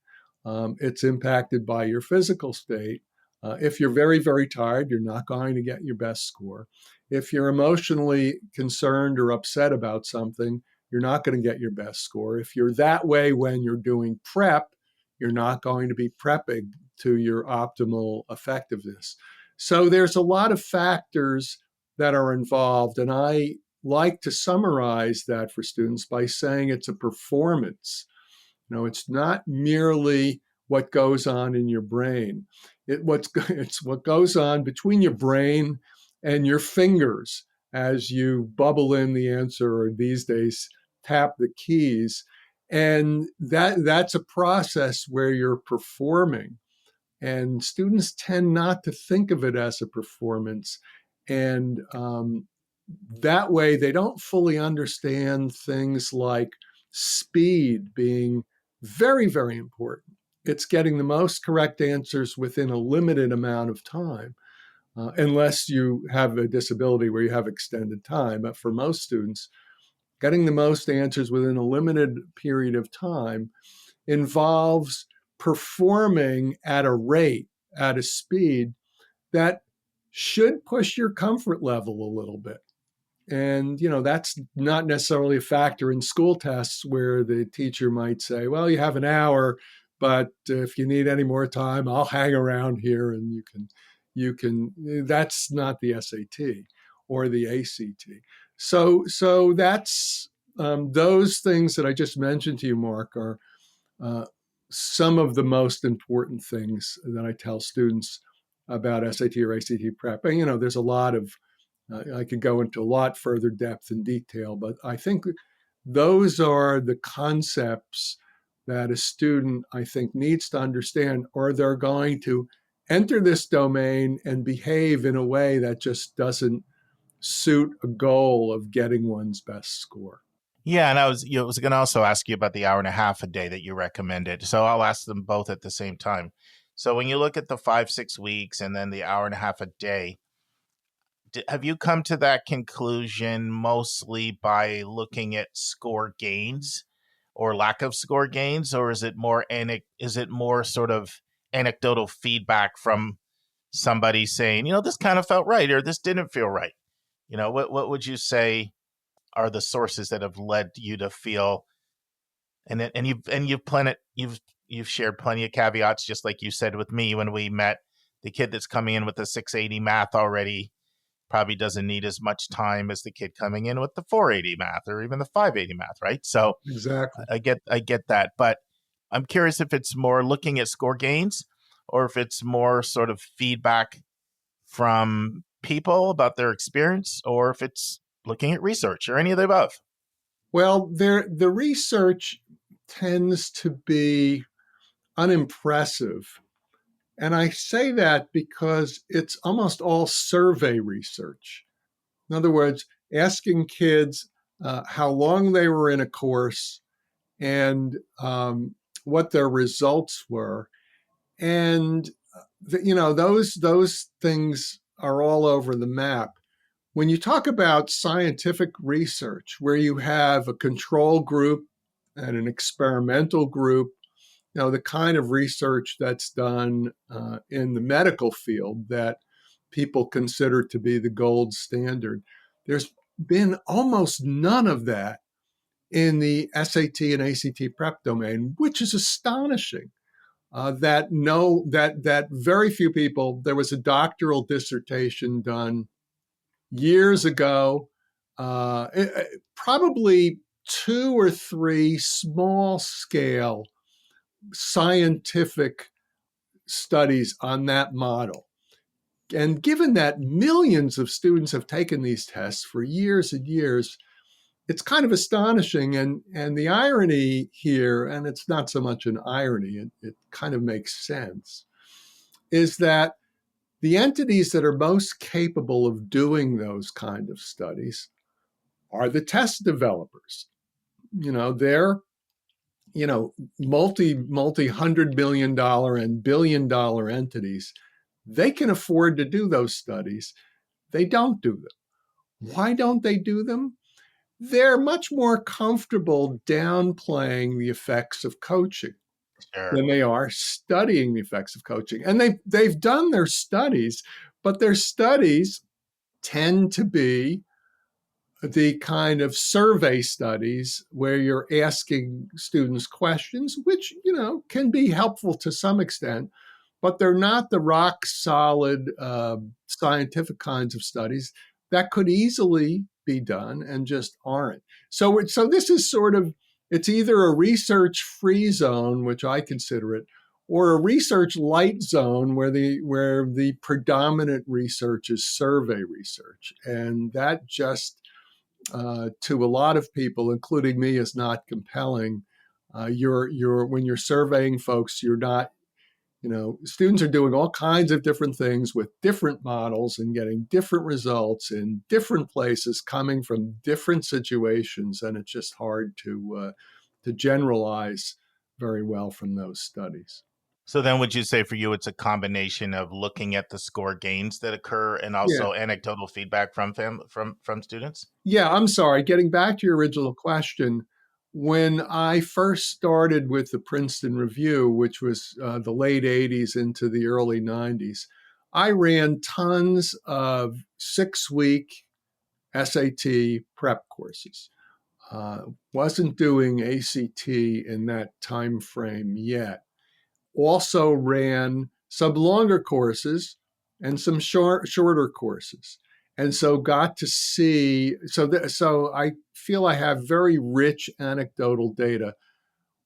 It's impacted by your physical state. If you're very, very tired, you're not going to get your best score. If you're emotionally concerned or upset about something, you're not going to get your best score. If you're that way when you're doing prep, you're not going to be prepping to your optimal effectiveness. So there's a lot of factors that are involved, and I like to summarize that for students by saying it's a performance. It's not merely what goes on in your brain. It's what goes on between your brain and your fingers as you bubble in the answer, or these days tap the keys. And that's a process where you're performing. And students tend not to think of it as a performance. And that way, they don't fully understand things like speed being very, very important. It's getting the most correct answers within a limited amount of time, unless you have a disability where you have extended time. But for most students, getting the most answers within a limited period of time involves performing at a rate, at a speed that should push your comfort level a little bit. And, that's not necessarily a factor in school tests where the teacher might say, well, you have an hour, but if you need any more time, I'll hang around here and that's not the SAT or the ACT. So that's those things that I just mentioned to you, Mark, are some of the most important things that I tell students about SAT or ACT prep. And, there's a lot of I could go into a lot further depth and detail, but I think those are the concepts that a student, I think, needs to understand, or they're going to enter this domain and behave in a way that just doesn't suit a goal of getting one's best score. Yeah, and I was going to also ask you about the hour and a half a day that you recommended. So I'll ask them both at the same time. So when you look at the 5-6 weeks and then the hour and a half a day, have you come to that conclusion mostly by looking at score gains or lack of score gains, or is it more sort of anecdotal feedback from somebody saying, this kind of felt right or this didn't feel right? What would you say are the sources that have led you to feel, you've shared plenty of caveats, just like you said with me when we met, the kid that's coming in with the 680 math already probably doesn't need as much time as the kid coming in with the 480 math or even the 580 math, right? So exactly, I get that, but I'm curious if it's more looking at score gains or if it's more sort of feedback from people about their experience, or if it's looking at research or any of the above. Well, the research tends to be unimpressive. And I say that because it's almost all survey research. In other words, asking kids how long they were in a course and what their results were. And, those things are all over the map. When you talk about scientific research, where you have a control group and an experimental group, the kind of research that's done in the medical field that people consider to be the gold standard, there's been almost none of that in the SAT and ACT prep domain, which is astonishing. That very few people. There was a doctoral dissertation done years ago, probably 2 or 3 small scale scientific studies on that model. And given that millions of students have taken these tests for years and years, it's kind of astonishing. And the irony here, and it's not so much an irony, it kind of makes sense, is that the entities that are most capable of doing those kind of studies are the test developers. They're multi-$100 million and billion-dollar entities. They can afford to do those studies. They don't do them. Why don't they do them? They're much more comfortable downplaying the effects of coaching Sure. than they are studying the effects of coaching. And they've done their studies, but their studies tend to be the kind of survey studies where you're asking students questions, which, can be helpful to some extent, but they're not the rock solid scientific kinds of studies that could easily be done and just aren't. So this is sort of, it's either a research free zone, which I consider it, or a research light zone where the predominant research is survey research. And that just, to a lot of people, including me, is not compelling. When you're surveying folks, you're not, students are doing all kinds of different things with different models and getting different results in different places, coming from different situations, and it's just hard to generalize very well from those studies. So then would you say for you, it's a combination of looking at the score gains that occur and also anecdotal feedback from students? Yeah, I'm sorry. Getting back to your original question, when I first started with the Princeton Review, which was the late 80s into the early 90s, I ran tons of 6-week SAT prep courses. Wasn't doing ACT in that time frame yet. Also ran some longer courses and some shorter courses. And so got to see, so I feel I have very rich anecdotal data,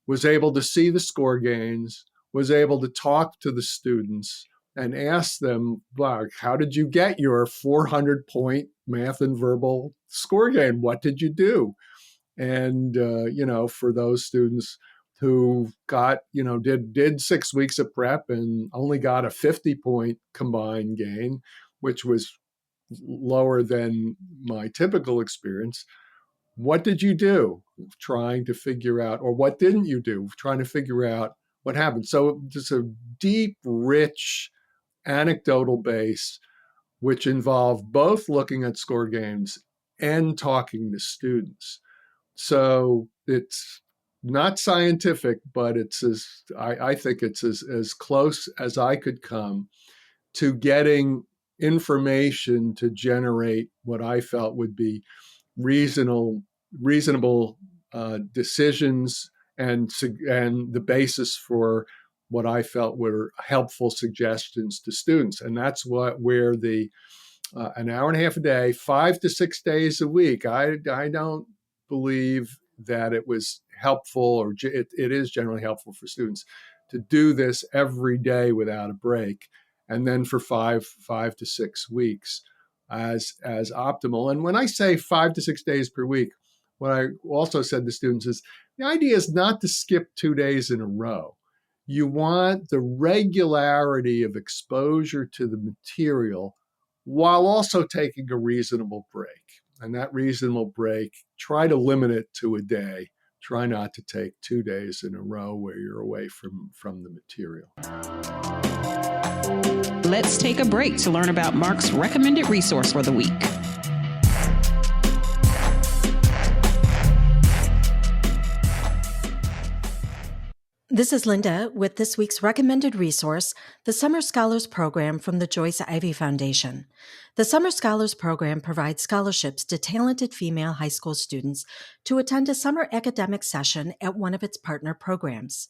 was able to see the score gains, was able to talk to the students and ask them, how did you get your 400-point math and verbal score gain? What did you do? And, for those students who got, did 6 weeks of prep and only got a 50-point combined gain, which was lower than my typical experience. What did you do trying to figure out, or what didn't you do trying to figure out what happened? So it's a deep, rich anecdotal base, which involved both looking at score gains and talking to students. So it's not scientific, but I think it's as close as I could come to getting information to generate what I felt would be reasonable decisions and the basis for what I felt were helpful suggestions to students. And that's where the an hour and a half a day, 5 to 6 days a week. I don't believe that it was helpful, or it is generally helpful for students to do this every day without a break, and then for 5 to 6 weeks as optimal. And when I say 5 to 6 days per week, what I also said to students is the idea is not to skip 2 days in a row. You want the regularity of exposure to the material while also taking a reasonable break. And that reasonable break, try to limit it to a day. Try not to take 2 days in a row where you're away from the material. Let's take a break to learn about Mark's recommended resource for the week. This is Linda with this week's recommended resource, the Summer Scholars Program from the Joyce Ivy Foundation. The Summer Scholars Program provides scholarships to talented female high school students to attend a summer academic session at one of its partner programs.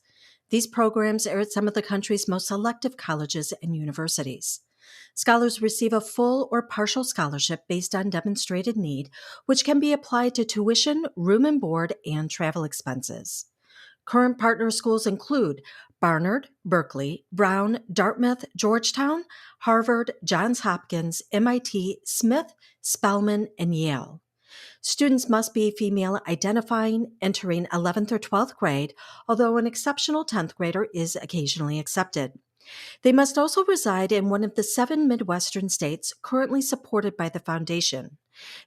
These programs are at some of the country's most selective colleges and universities. Scholars receive a full or partial scholarship based on demonstrated need, which can be applied to tuition, room and board, and travel expenses. Current partner schools include Barnard, Berkeley, Brown, Dartmouth, Georgetown, Harvard, Johns Hopkins, MIT, Smith, Spelman, and Yale. Students must be female identifying, entering 11th or 12th grade, although an exceptional 10th grader is occasionally accepted. They must also reside in one of the 7 Midwestern states currently supported by the foundation.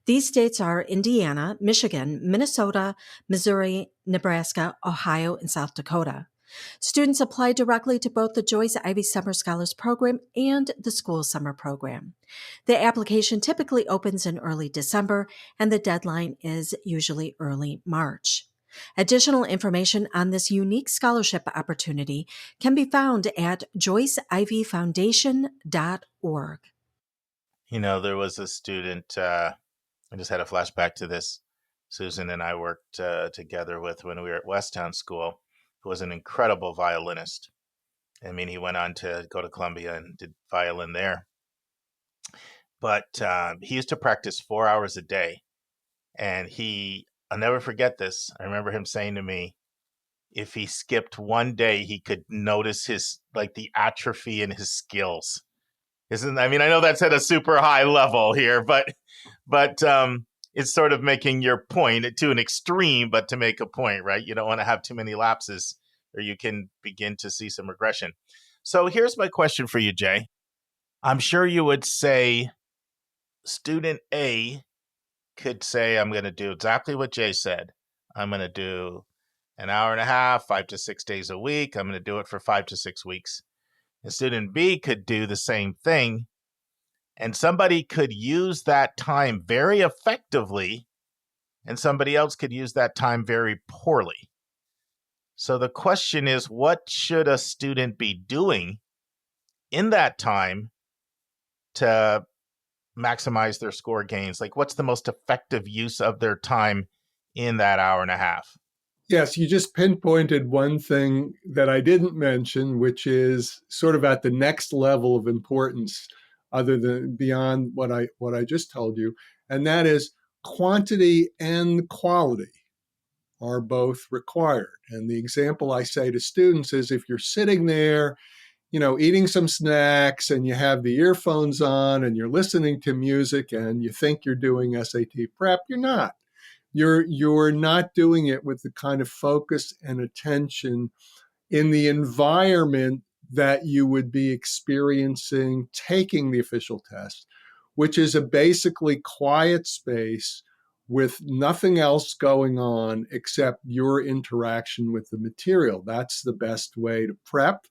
These states are Indiana, Michigan, Minnesota, Missouri, Nebraska, Ohio, and South Dakota. Students apply directly to both the Joyce Ivy Summer Scholars Program and the school summer program. The application typically opens in early December, and the deadline is usually early March. Additional information on this unique scholarship opportunity can be found at joyceivyfoundation.org. There was a student, I just had a flashback to this, Susan and I worked together with when we were at Westtown School, who was an incredible violinist. I mean, he went on to go to Columbia and did violin there. But he used to practice 4 hours a day. And I'll never forget this. I remember him saying to me, if he skipped one day, he could notice the atrophy in his skills. I know that's at a super high level here, but it's sort of making your point to an extreme, but to make a point, right? You don't want to have too many lapses or you can begin to see some regression. So here's my question for you, Jay. I'm sure you would say student A could say, I'm going to do exactly what Jay said. I'm going to do an hour and a half, 5 to 6 days a week. I'm going to do it for 5 to 6 weeks. And student B could do the same thing. And somebody could use that time very effectively, and somebody else could use that time very poorly. So the question is, what should a student be doing in that time to maximize their score gains? Like, what's the most effective use of their time in that hour and a half? Yes, you just pinpointed one thing that I didn't mention, which is sort of at the next level of importance, other than beyond what I just told you, and that is quantity and quality are both required. And the example I say to students is, if you're sitting there, eating some snacks and you have the earphones on and you're listening to music and you think you're doing SAT prep, you're not. You're not doing it with the kind of focus and attention in the environment that you would be experiencing taking the official test, which is a basically quiet space with nothing else going on except your interaction with the material. That's the best way to prep.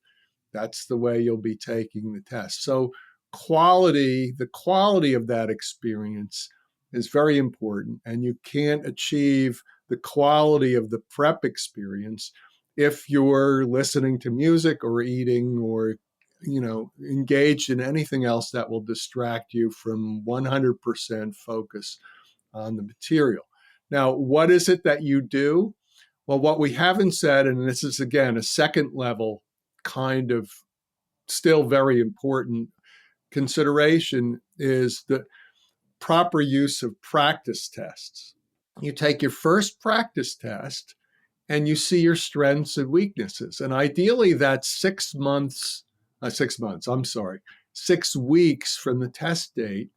That's the way you'll be taking the test. So the quality of that experience is very important, and you can't achieve the quality of the prep experience if you're listening to music or eating or engaged in anything else that will distract you from 100% focus on the material. Now, what is it that you do? Well, what we haven't said, and this is again a second level kind of still very important consideration, is the proper use of practice tests. You take your first practice test and you see your strengths and weaknesses. And ideally that's 6 weeks from the test date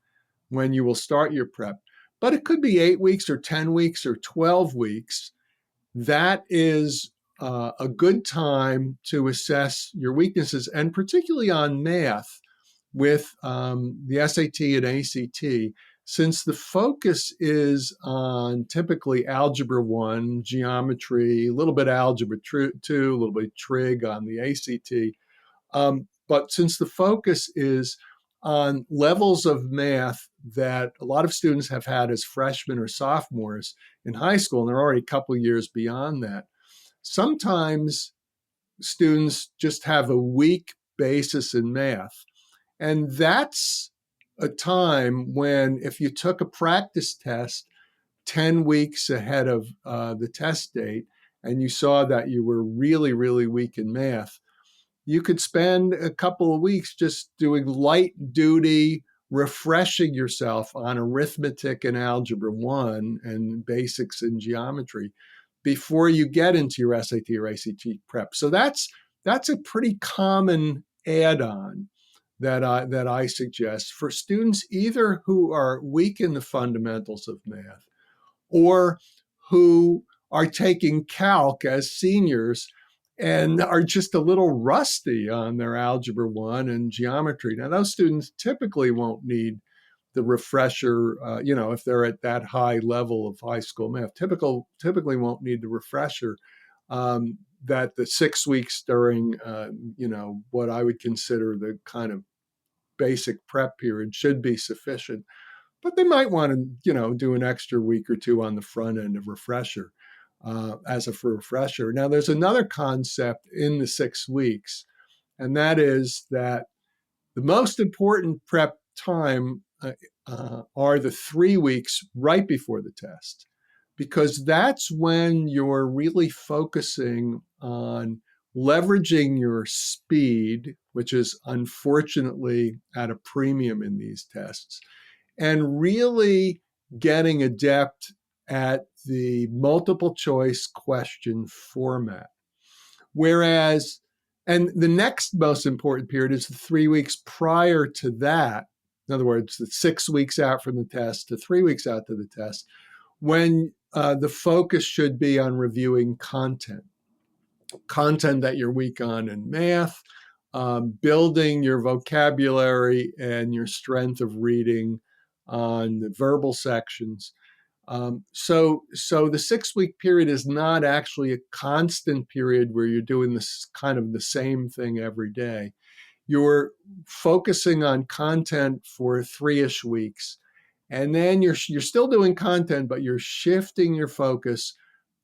when you will start your prep. But it could be 8 weeks or 10 weeks or 12 weeks. That is a good time to assess your weaknesses, and particularly on math with the SAT and ACT, since the focus is on typically Algebra 1, geometry, a little bit Algebra 2, a little bit trig on the ACT. But since the focus is on levels of math that a lot of students have had as freshmen or sophomores in high school, and they're already a couple of years beyond that, sometimes students just have a weak basis in math. And that's a time when, if you took a practice test 10 weeks ahead of the test date and you saw that you were really, really weak in math, you could spend a couple of weeks just doing light duty, refreshing yourself on arithmetic and Algebra 1 and basics in geometry before you get into your SAT or ACT prep. So that's a pretty common add-on that I suggest for students either who are weak in the fundamentals of math or who are taking calc as seniors and are just a little rusty on their Algebra 1 and geometry. Now, those students typically won't need the refresher, if they're at that high level of high school math, typically won't need the refresher. That the 6 weeks during, what I would consider the kind of basic prep period should be sufficient. But they might want to, do an extra week or two on the front end of refresher as a refresher. Now, there's another concept in the 6 weeks, and that is that the most important prep time are the 3 weeks right before the test, because that's when you're really focusing on leveraging your speed, which is unfortunately at a premium in these tests, and really getting adept at the multiple choice question format. Whereas, and the next most important period is the 3 weeks prior to that. In other words, the 6 weeks out from the test to 3 weeks out to the test, when the focus should be on reviewing content that you're weak on in math, building your vocabulary and your strength of reading on the verbal sections. So the 6 week period is not actually a constant period where you're doing this kind of the same thing every day. You're focusing on content for 3-ish weeks, and then you're still doing content, but you're shifting your focus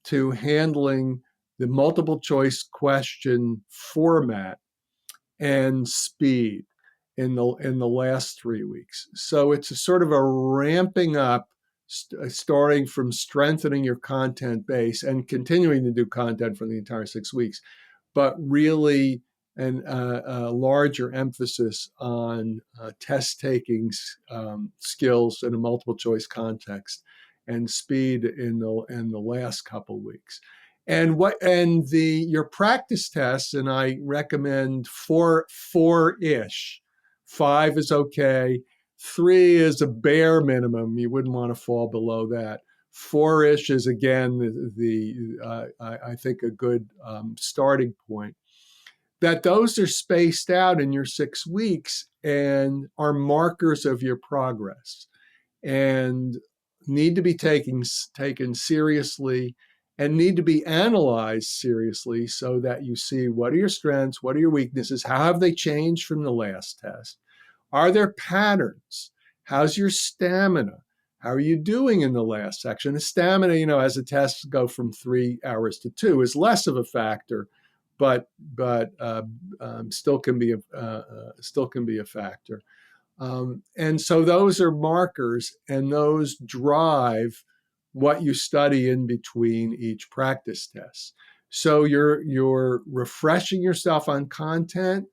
to handling the multiple choice question format and speed in the last 3 weeks. So it's a sort of a ramping up, starting from strengthening your content base and continuing to do content for the entire 6 weeks, but really a larger emphasis on test-taking skills in a multiple choice context and speed in the last couple of weeks. And your practice tests, and I recommend four-ish. 5 is okay. 3 is a bare minimum. You wouldn't want to fall below that. 4-ish is again I think a good starting point. That those are spaced out in your 6 weeks and are markers of your progress and need to be taken seriously and need to be analyzed seriously so that you see what are your strengths, what are your weaknesses, how have they changed from the last test? Are there patterns? How's your stamina? How are you doing in the last section? The stamina, as the tests go from 3 hours to 2, is less of a factor, but still can be a factor. And so those are markers, and those drive what you study in between each practice test. So you're refreshing yourself on content.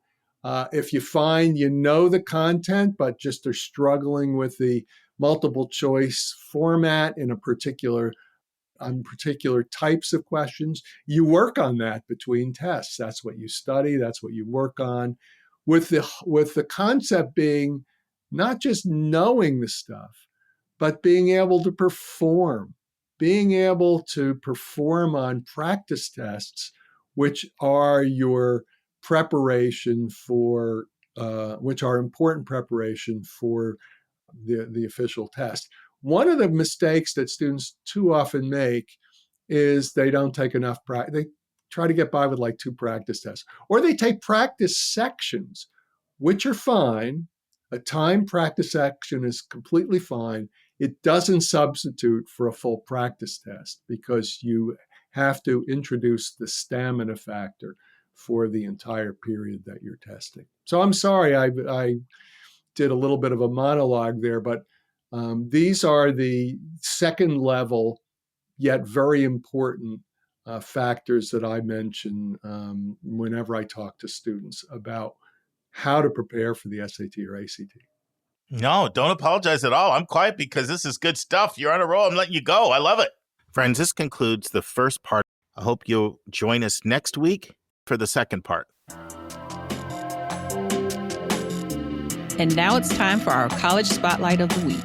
If you find the content, but just are struggling with the multiple choice format in on particular types of questions, you work on that between tests. That's what you study. That's what you work on, with the concept being not just knowing the stuff, but being able to perform on practice tests, which are your preparation for, which are important preparation for the official test. One of the mistakes that students too often make is they don't take enough practice. They try to get by with like 2 practice tests, or they take practice sections, which are fine. A timed practice section is completely fine. It doesn't substitute for a full practice test because you have to introduce the stamina factor for the entire period that you're testing. So I'm sorry I did a little bit of a monologue there, but these are the second level, yet very important factors that I mention whenever I talk to students about how to prepare for the SAT or ACT. No, don't apologize at all. I'm quiet because this is good stuff. You're on a roll. I'm letting you go. I love it. Friends, this concludes the first part. I hope you'll join us next week for the second part. And now it's time for our College Spotlight of the Week.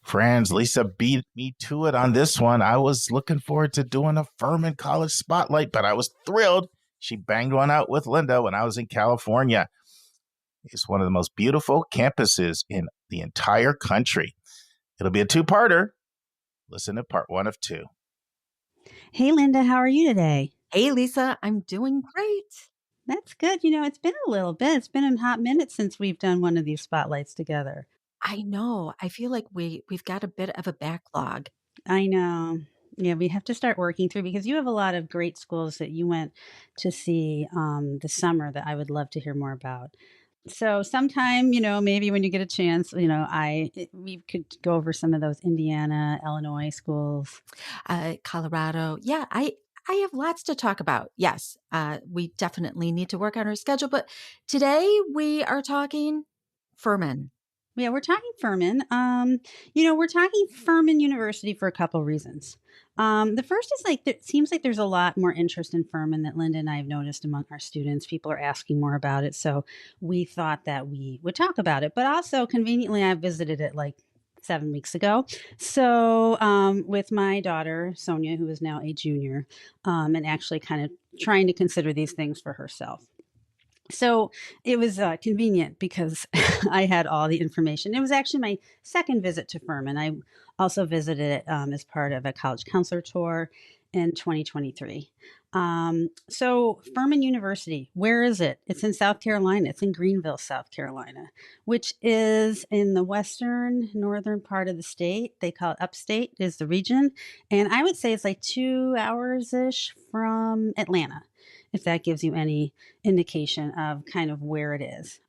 Friends, Lisa beat me to it on this one. I was looking forward to doing a Furman College spotlight, but I was thrilled she banged one out with Linda when I was in California. It's one of the most beautiful campuses in the entire country. It'll be a two-parter. Listen to part 1 of 2. Hey, Linda, how are you today? Hey, Lisa, I'm doing great. That's good. You know, it's been a little bit. It's been a hot minute since we've done one of these spotlights together. I know. I feel like we've got a bit of a backlog. I know. Yeah, we have to start working through because you have a lot of great schools that you went to see this summer that I would love to hear more about. So sometime, maybe when you get a chance, we could go over some of those Indiana, Illinois schools. Colorado. Yeah, I have lots to talk about. Yes, we definitely need to work on our schedule. But today we are talking Furman. Yeah, we're talking Furman. We're talking Furman University for a couple reasons. The first is it seems like there's a lot more interest in Furman that Linda and I have noticed among our students. People are asking more about it. So we thought that we would talk about it. But also conveniently, I visited it 7 weeks ago. So with my daughter, Sonia, who is now a junior, and actually kind of trying to consider these things for herself. So it was convenient because I had all the information. It was actually my second visit to Furman. I also visited it as part of a college counselor tour in 2023. So Furman University, where is it? It's in South Carolina. It's in Greenville, South Carolina, which is in the northern part of the state. They call it upstate is the region. And I would say it's 2 hours-ish from Atlanta, if that gives you any indication of kind of where it is.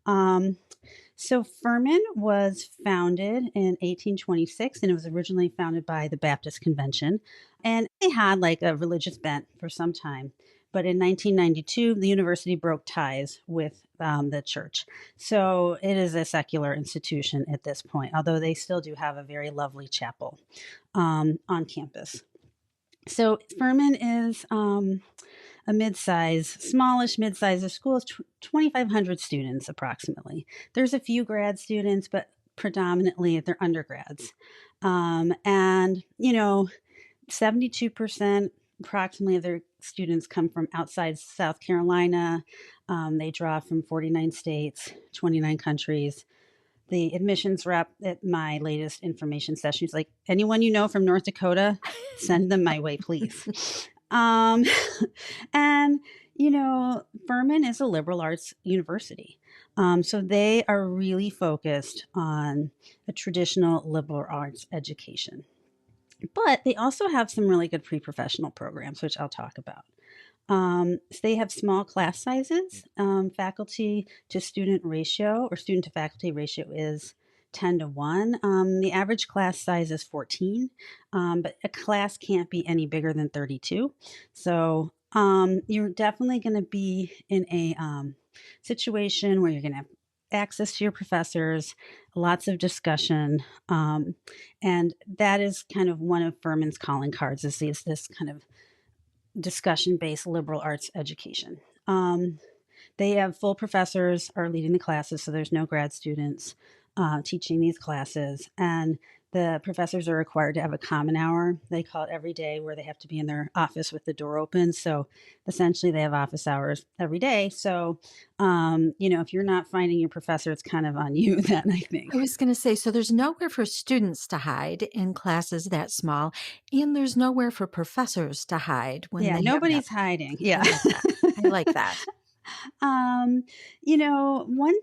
So Furman was founded in 1826, and it was originally founded by the Baptist Convention. And they had a religious bent for some time. But in 1992, the university broke ties with the church. So it is a secular institution at this point, although they still do have a very lovely chapel on campus. So Furman is a smallish mid-size school is 2,500 students approximately. There's a few grad students, but predominantly they're undergrads. And 72% approximately of their students come from outside South Carolina. They draw from 49 states, 29 countries. The admissions rep at my latest information session is anyone you know from North Dakota, send them my way, please. And, Furman is a liberal arts university. So they are really focused on a traditional liberal arts education. But they also have some really good pre-professional programs, which I'll talk about. So they have small class sizes. Faculty to student ratio or student to faculty ratio is 10-1. The average class size is 14, but a class can't be any bigger than 32. So you're definitely going to be in a situation where you're going to have access to your professors, lots of discussion, and that is kind of one of Furman's calling cards is this kind of discussion-based liberal arts education. They have full professors are leading the classes, so there's no grad students teaching these classes. And the professors are required to have a common hour. They call it every day, where they have to be in their office with the door open. So essentially they have office hours every day. So, if you're not finding your professor, it's kind of on you then, I think. I was going to say, so there's nowhere for students to hide in classes that small, and there's nowhere for professors to hide when they nobody's hiding. Yeah. I like that. One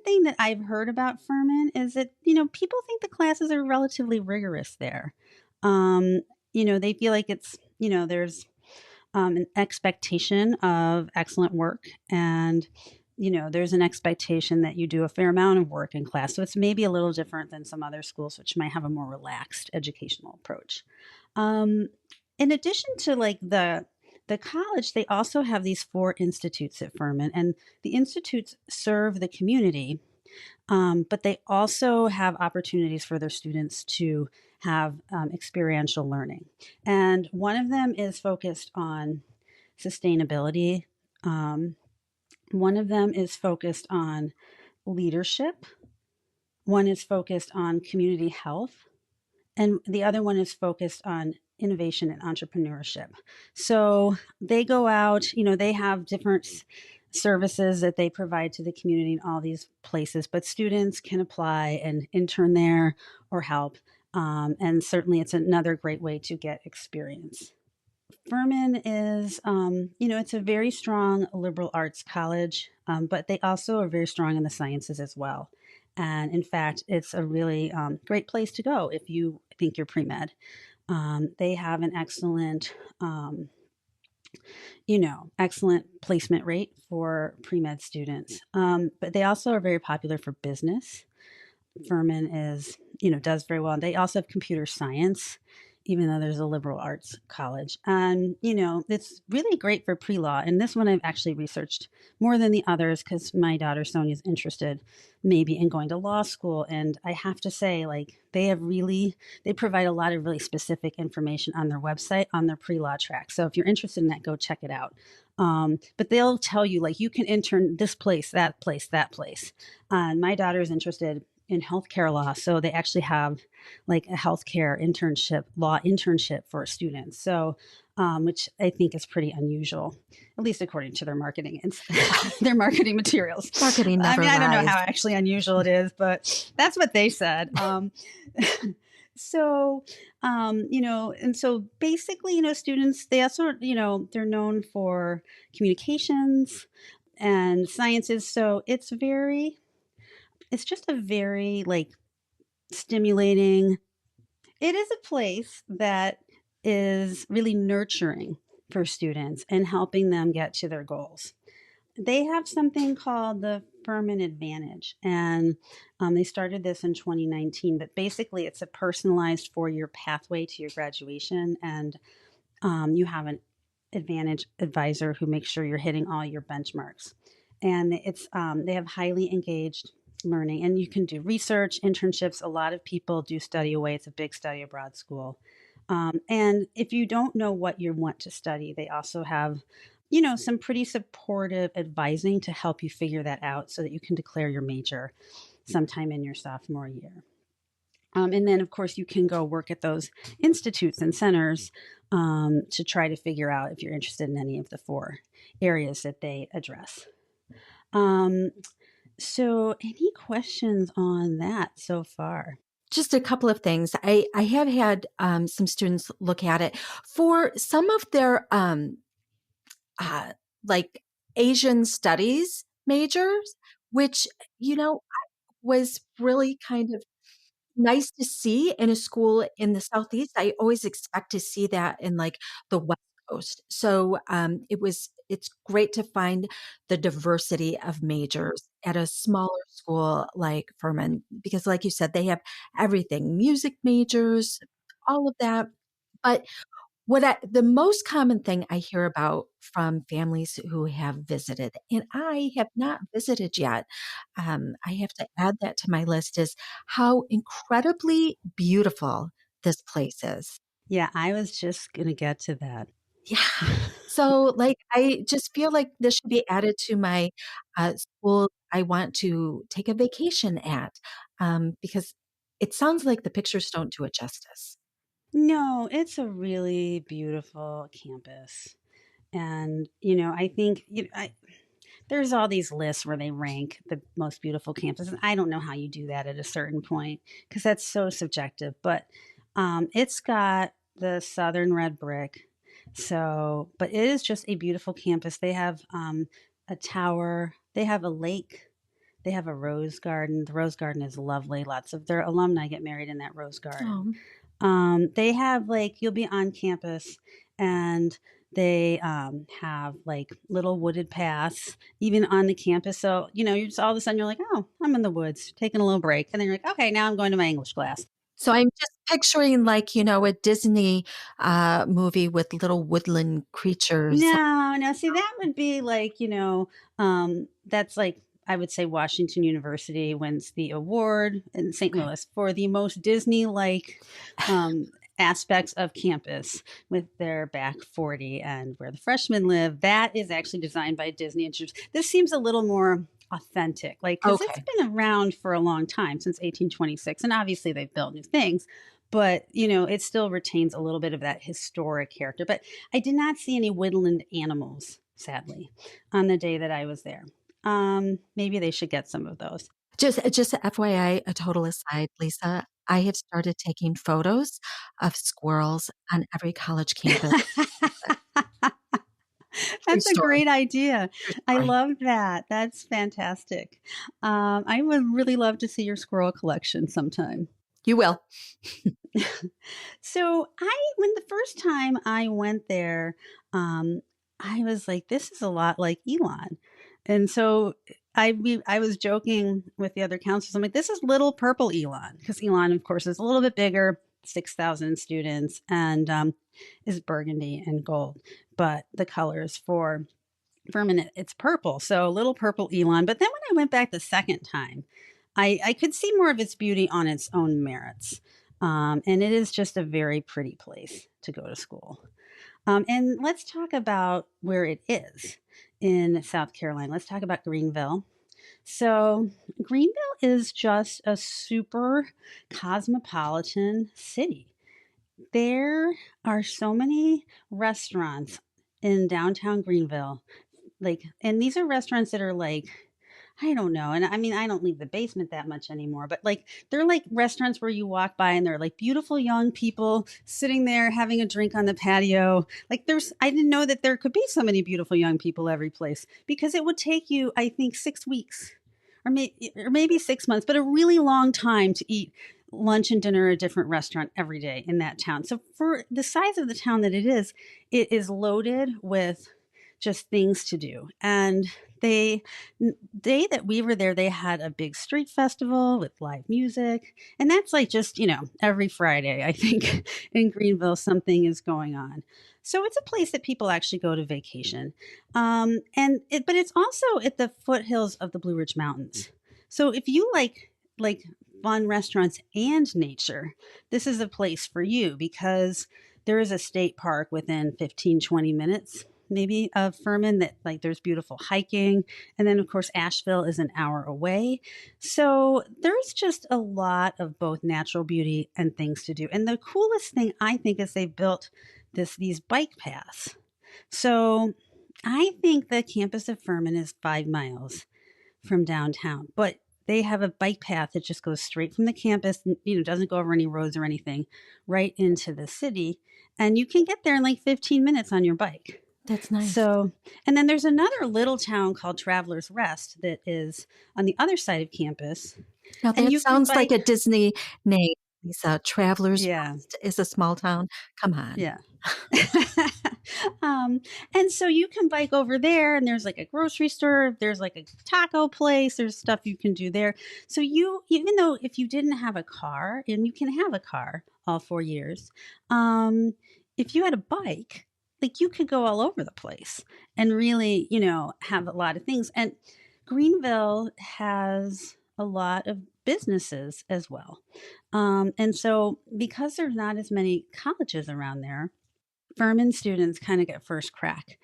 thing that I've heard about Furman is that, people think the classes are relatively rigorous there. They feel like it's, there's an expectation of excellent work, and, there's an expectation that you do a fair amount of work in class. So it's maybe a little different than some other schools, which might have a more relaxed educational approach. In addition to the college, they also have these 4 institutes at Furman, and the institutes serve the community, but they also have opportunities for their students to have experiential learning. And one of them is focused on sustainability. One of them is focused on leadership. One is focused on community health. and the other one is focused on innovation and entrepreneurship. So they go out, they have different services that they provide to the community in all these places, but students can apply and intern there or help. And certainly it's another great way to get experience. Furman is, it's a very strong liberal arts college, but they also are very strong in the sciences as well. And in fact, it's a really great place to go if you think you're pre-med. They have an excellent, excellent placement rate for pre-med students. But they also are very popular for business. Furman is, does very well. They also have computer science, even though there's a liberal arts college. And, it's really great for pre-law. And this one I've actually researched more than the others because my daughter Sonia is interested maybe in going to law school. And I have to say, they provide a lot of really specific information on their website on their pre-law track. So if you're interested in that, go check it out. But they'll tell you, you can intern this place, that place, that place. My daughter is interested in healthcare law. So they actually have a healthcare law internship for students. So, which I think is pretty unusual, at least according to their marketing and their marketing materials. Marketing never I don't know lies. how actually unusual it is, but that's what they said. So, and so basically, students, they also, they're known for communications and sciences. So it's just a very stimulating. It is a place that is really nurturing for students and helping them get to their goals. They have something called the Furman Advantage, and they started this in 2019, but basically it's a personalized 4-year pathway to your graduation, and you have an Advantage advisor who makes sure you're hitting all your benchmarks. And it's they have highly engaged learning, and you can do research, internships. A lot of people do study away. It's a big study abroad school. And if you don't know what you want to study, they also have, some pretty supportive advising to help you figure that out so that you can declare your major sometime in your sophomore year. And then, of course, you can go work at those institutes and centers to try to figure out if you're interested in any of the 4 areas that they address. So any questions on that so far? Just a couple of things. I have had some students look at it for some of their Asian studies majors, which, was really kind of nice to see in a school in the Southeast. I always expect to see that in the West Coast. So it's great to find the diversity of majors at a smaller school like Furman, because like you said, they have everything, music majors, all of that. But the most common thing I hear about from families who have visited, and I have not visited yet, I have to add that to my list, is how incredibly beautiful this place is. Yeah, I was just going to get to that. Yeah. So, I just feel like this should be added to my school I want to take a vacation at, because it sounds like the pictures don't do it justice. No, it's a really beautiful campus. And, I think there's all these lists where they rank the most beautiful campuses. I don't know how you do that at a certain point because that's so subjective. But it's got the southern red brick. So, but it is just a beautiful campus. They have a tower. They have a lake. They have a rose garden. The rose garden is lovely. Lots of their alumni get married in that rose garden. They have you'll be on campus and they have little wooded paths even on the campus. So, you just all of a sudden you're like, oh, I'm in the woods taking a little break. And then you're like, okay, now I'm going to my English class. So I'm just picturing a Disney movie with little woodland creatures. No. See, that would be that's I would say Washington University wins the award in St. Louis for the most Disney-like aspects of campus with their back 40 and where the freshmen live. That is actually designed by Disney. This seems a little more authentic, because it's been around for a long time, since 1826. And obviously they've built new things, but it still retains a little bit of that historic character. But I did not see any woodland animals, sadly, on the day that I was there. Maybe they should get some of those. Just a FYI, a total aside, Lisa, I have started taking photos of squirrels on every college campus. That's a story. great idea. True I story. love that. That's fantastic. I would really love to see your squirrel collection sometime. You will. So when the first time I went there, I was like, this is a lot like Elon. And so I was joking with the other counselors. I'm like, this is little purple Elon, because Elon, of course, is a little bit bigger, 6,000 students, and is burgundy and gold. But the colors for Furman, it's purple. So little purple Elon. But then when I went back the second time, I could see more of its beauty on its own merits. And it is just a very pretty place to go to school. And let's talk about where it is in South Carolina. Let's talk about Greenville. So, Greenville is just a super cosmopolitan city. There are so many restaurants in downtown Greenville. And these are restaurants that are like, I don't know. And I mean, I don't leave the basement that much anymore, but they're like restaurants where you walk by and they're like beautiful young people sitting there having a drink on the patio. I didn't know that there could be so many beautiful young people every place, because it would take you, I think, 6 weeks or maybe 6 months, but a really long time to eat lunch and dinner at a different restaurant every day in that town. So for the size of the town that it is loaded with just things to do. And the day that we were there, they had a big street festival with live music. And that's like just, every Friday, I think in Greenville, something is going on. So it's a place that people actually go to vacation. But it's also at the foothills of the Blue Ridge Mountains. So if you like fun restaurants and nature, this is a place for you, because there is a state park within 15, 20 minutes maybe of Furman that there's beautiful hiking. And then of course, Asheville is an hour away. So there's just a lot of both natural beauty and things to do. And the coolest thing I think is they built these bike paths. So I think the campus of Furman is 5 miles from downtown, but they have a bike path that just goes straight from the campus, doesn't go over any roads or anything, right into the city. And you can get there in like 15 minutes on your bike. That's nice. So, and then there's another little town called Travelers Rest that is on the other side of campus. Now And that sounds like a Disney name, Lisa. Travelers Rest is a small town. Come on. Yeah. And so you can bike over there, and there's like a grocery store, there's like a taco place, there's stuff you can do there. So even though if you didn't have a car, and you can have a car all 4 years, if you had a bike, you could go all over the place and really, have a lot of things. And Greenville has a lot of businesses as well. And so because there's not as many colleges around there, Furman students kind of get first crack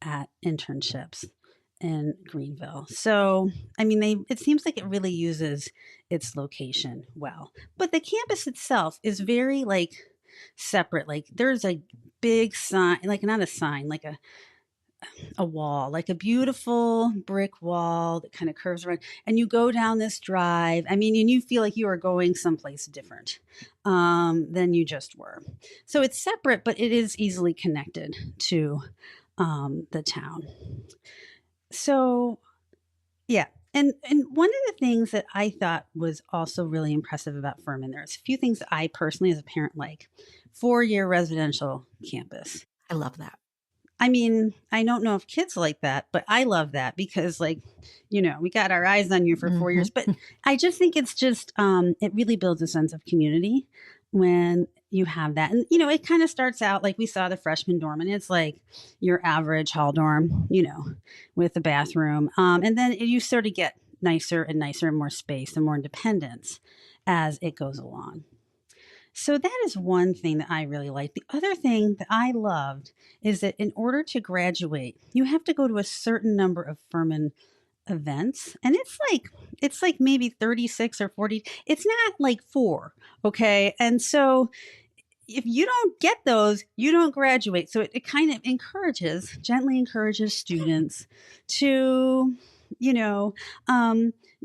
at internships in Greenville. So, I mean, it seems like it really uses its location well. But the campus itself is very separate. There's a big sign, not a sign, like a wall, like a beautiful brick wall that kind of curves around, and you go down this drive. I mean, and you feel like you are going someplace different than you just were. So it's separate, but it is easily connected to the town. So, yeah. And one of the things that I thought was also really impressive about Furman, there's a few things that I personally, as a parent, 4-year residential campus. I love that. I mean, I don't know if kids like that, but I love that because we got our eyes on you for 4 years. But I just think it's just, it really builds a sense of community when you have that. And, it kind of starts out we saw the freshman dorm, and it's like your average hall dorm, with a bathroom. And then you sort of get nicer and nicer and more space and more independence as it goes along. So that is one thing that I really like. The other thing that I loved is that in order to graduate, you have to go to a certain number of Furman events, and it's like maybe 36 or 40. It's not like 4. Okay. And so if you don't get those, you don't graduate. So it kind of gently encourages students to,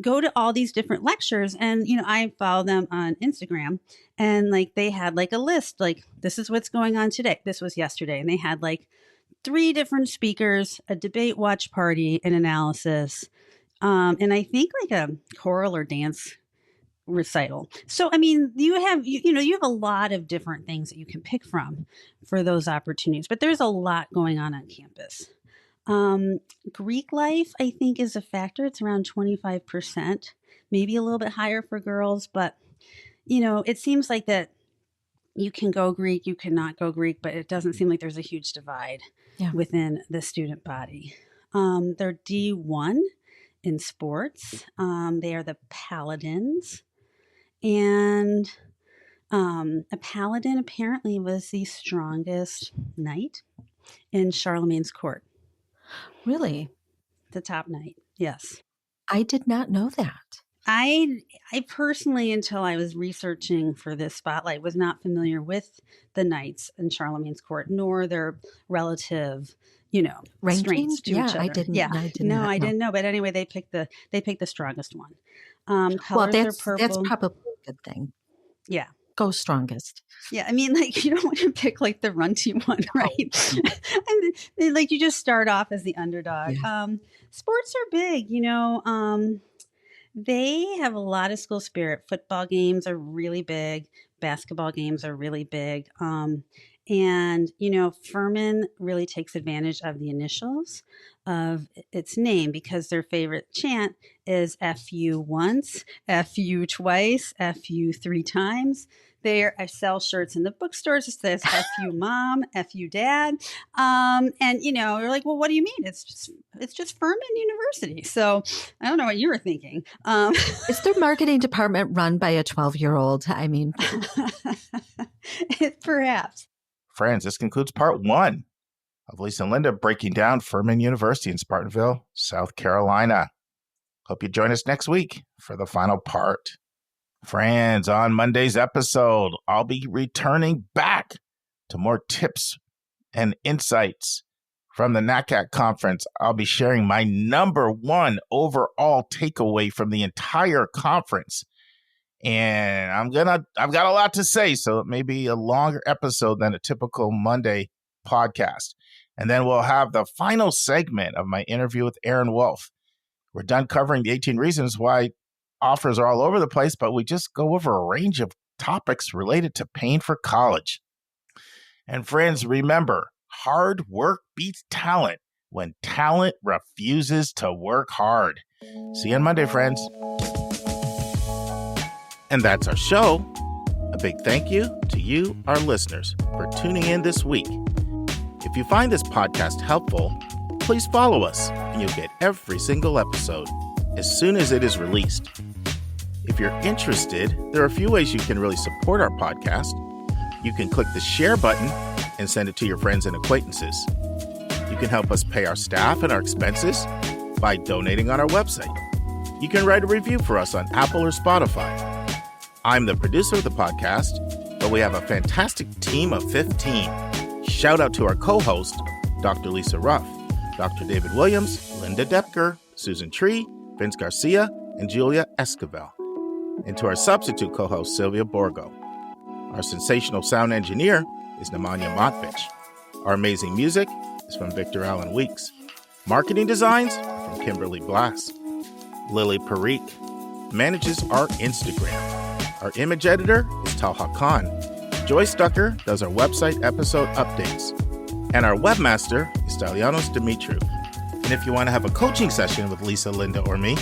go to all these different lectures. And, I follow them on Instagram, and like they had like a list, like this is what's going on today. This was yesterday. And they had like 3 different speakers, a debate watch party, an analysis, and I think like a choral or dance recital. So, I mean, you have a lot of different things that you can pick from for those opportunities, but there's a lot going on campus. Greek life, I think, is a factor. It's around 25%, maybe a little bit higher for girls, but, it seems like that you can go Greek, you cannot go Greek, but it doesn't seem like there's a huge divide within the student body. They're D1 in sports. They are the Paladins. And a paladin apparently was the strongest knight in Charlemagne's court. Really? The top knight, yes. I did not know that. I personally, until I was researching for this spotlight, was not familiar with the knights in Charlemagne's court, nor their relative, strengths to each other. I didn't know. But anyway, they picked the strongest one. Well, Colors are purple. that's probably a good thing. Yeah. Go strongest. Yeah, I mean, like, you don't want to pick like the runty one, right? And like you just start off as the underdog. Yeah. Sports are big, they have a lot of school spirit. Football games are really big. Basketball games are really big. And, Furman really takes advantage of the initials of its name because their favorite chant is FU once, FU twice, FU 3 times. I sell shirts in the bookstores. It says FU mom, FU dad. And, you're like, well, what do you mean? It's just Furman University. So I don't know what you were thinking. Is their marketing department run by a 12-year-old? I mean, perhaps. Friends, this concludes part 1 of Lisa and Linda breaking down Furman University in Spartanville, South Carolina. Hope you join us next week for the final part. Friends, on Monday's episode, I'll be returning back to more tips and insights from the NACAC conference. I'll be sharing my number 1 overall takeaway from the entire conference. And I've got a lot to say, so it may be a longer episode than a typical Monday podcast. And then we'll have the final segment of my interview with Aaron Wolf. We're done covering the 18 reasons why offers are all over the place, but we just go over a range of topics related to paying for college. And friends, remember, hard work beats talent when talent refuses to work hard. See you on Monday, friends. And that's our show. A big thank you to you, our listeners, for tuning in this week. If you find this podcast helpful, please follow us and you'll get every single episode as soon as it is released. If you're interested, there are a few ways you can really support our podcast. You can click the share button and send it to your friends and acquaintances. You can help us pay our staff and our expenses by donating on our website. You can write a review for us on Apple or Spotify. I'm the producer of the podcast, but we have a fantastic team of 15. Shout out to our co-host, Dr. Lisa Ruff, Dr. David Williams, Linda Depker, Susan Tree, Vince Garcia, and Julia Esquivel. And to our substitute co-host, Sylvia Borgo. Our sensational sound engineer is Nemanja Motvich. Our amazing music is from Victor Allen Weeks. Marketing designs are from Kimberly Blass. Lily Parikh manages our Instagram. Our image editor is Talha Khan. Joy Stucker does our website episode updates. And our webmaster is Stalianos Dimitriou. And if you want to have a coaching session with Lisa, Linda, or me,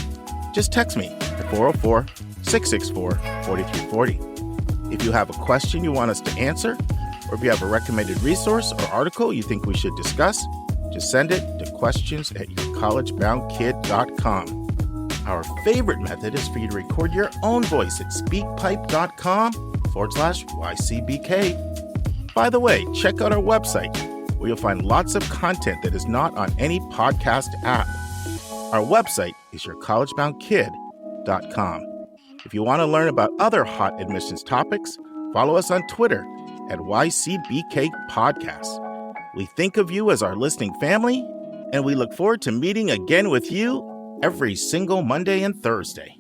just text me at 404-664-4340. If you have a question you want us to answer, or if you have a recommended resource or article you think we should discuss, just send it to questions@yourcollegeboundkid.com. Our favorite method is for you to record your own voice at speakpipe.com/YCBK. By the way, check out our website where you'll find lots of content that is not on any podcast app. Our website is yourcollegeboundkid.com. If you want to learn about other hot admissions topics, follow us on Twitter at YCBK Podcasts. We think of you as our listening family, and we look forward to meeting again with you every single Monday and Thursday.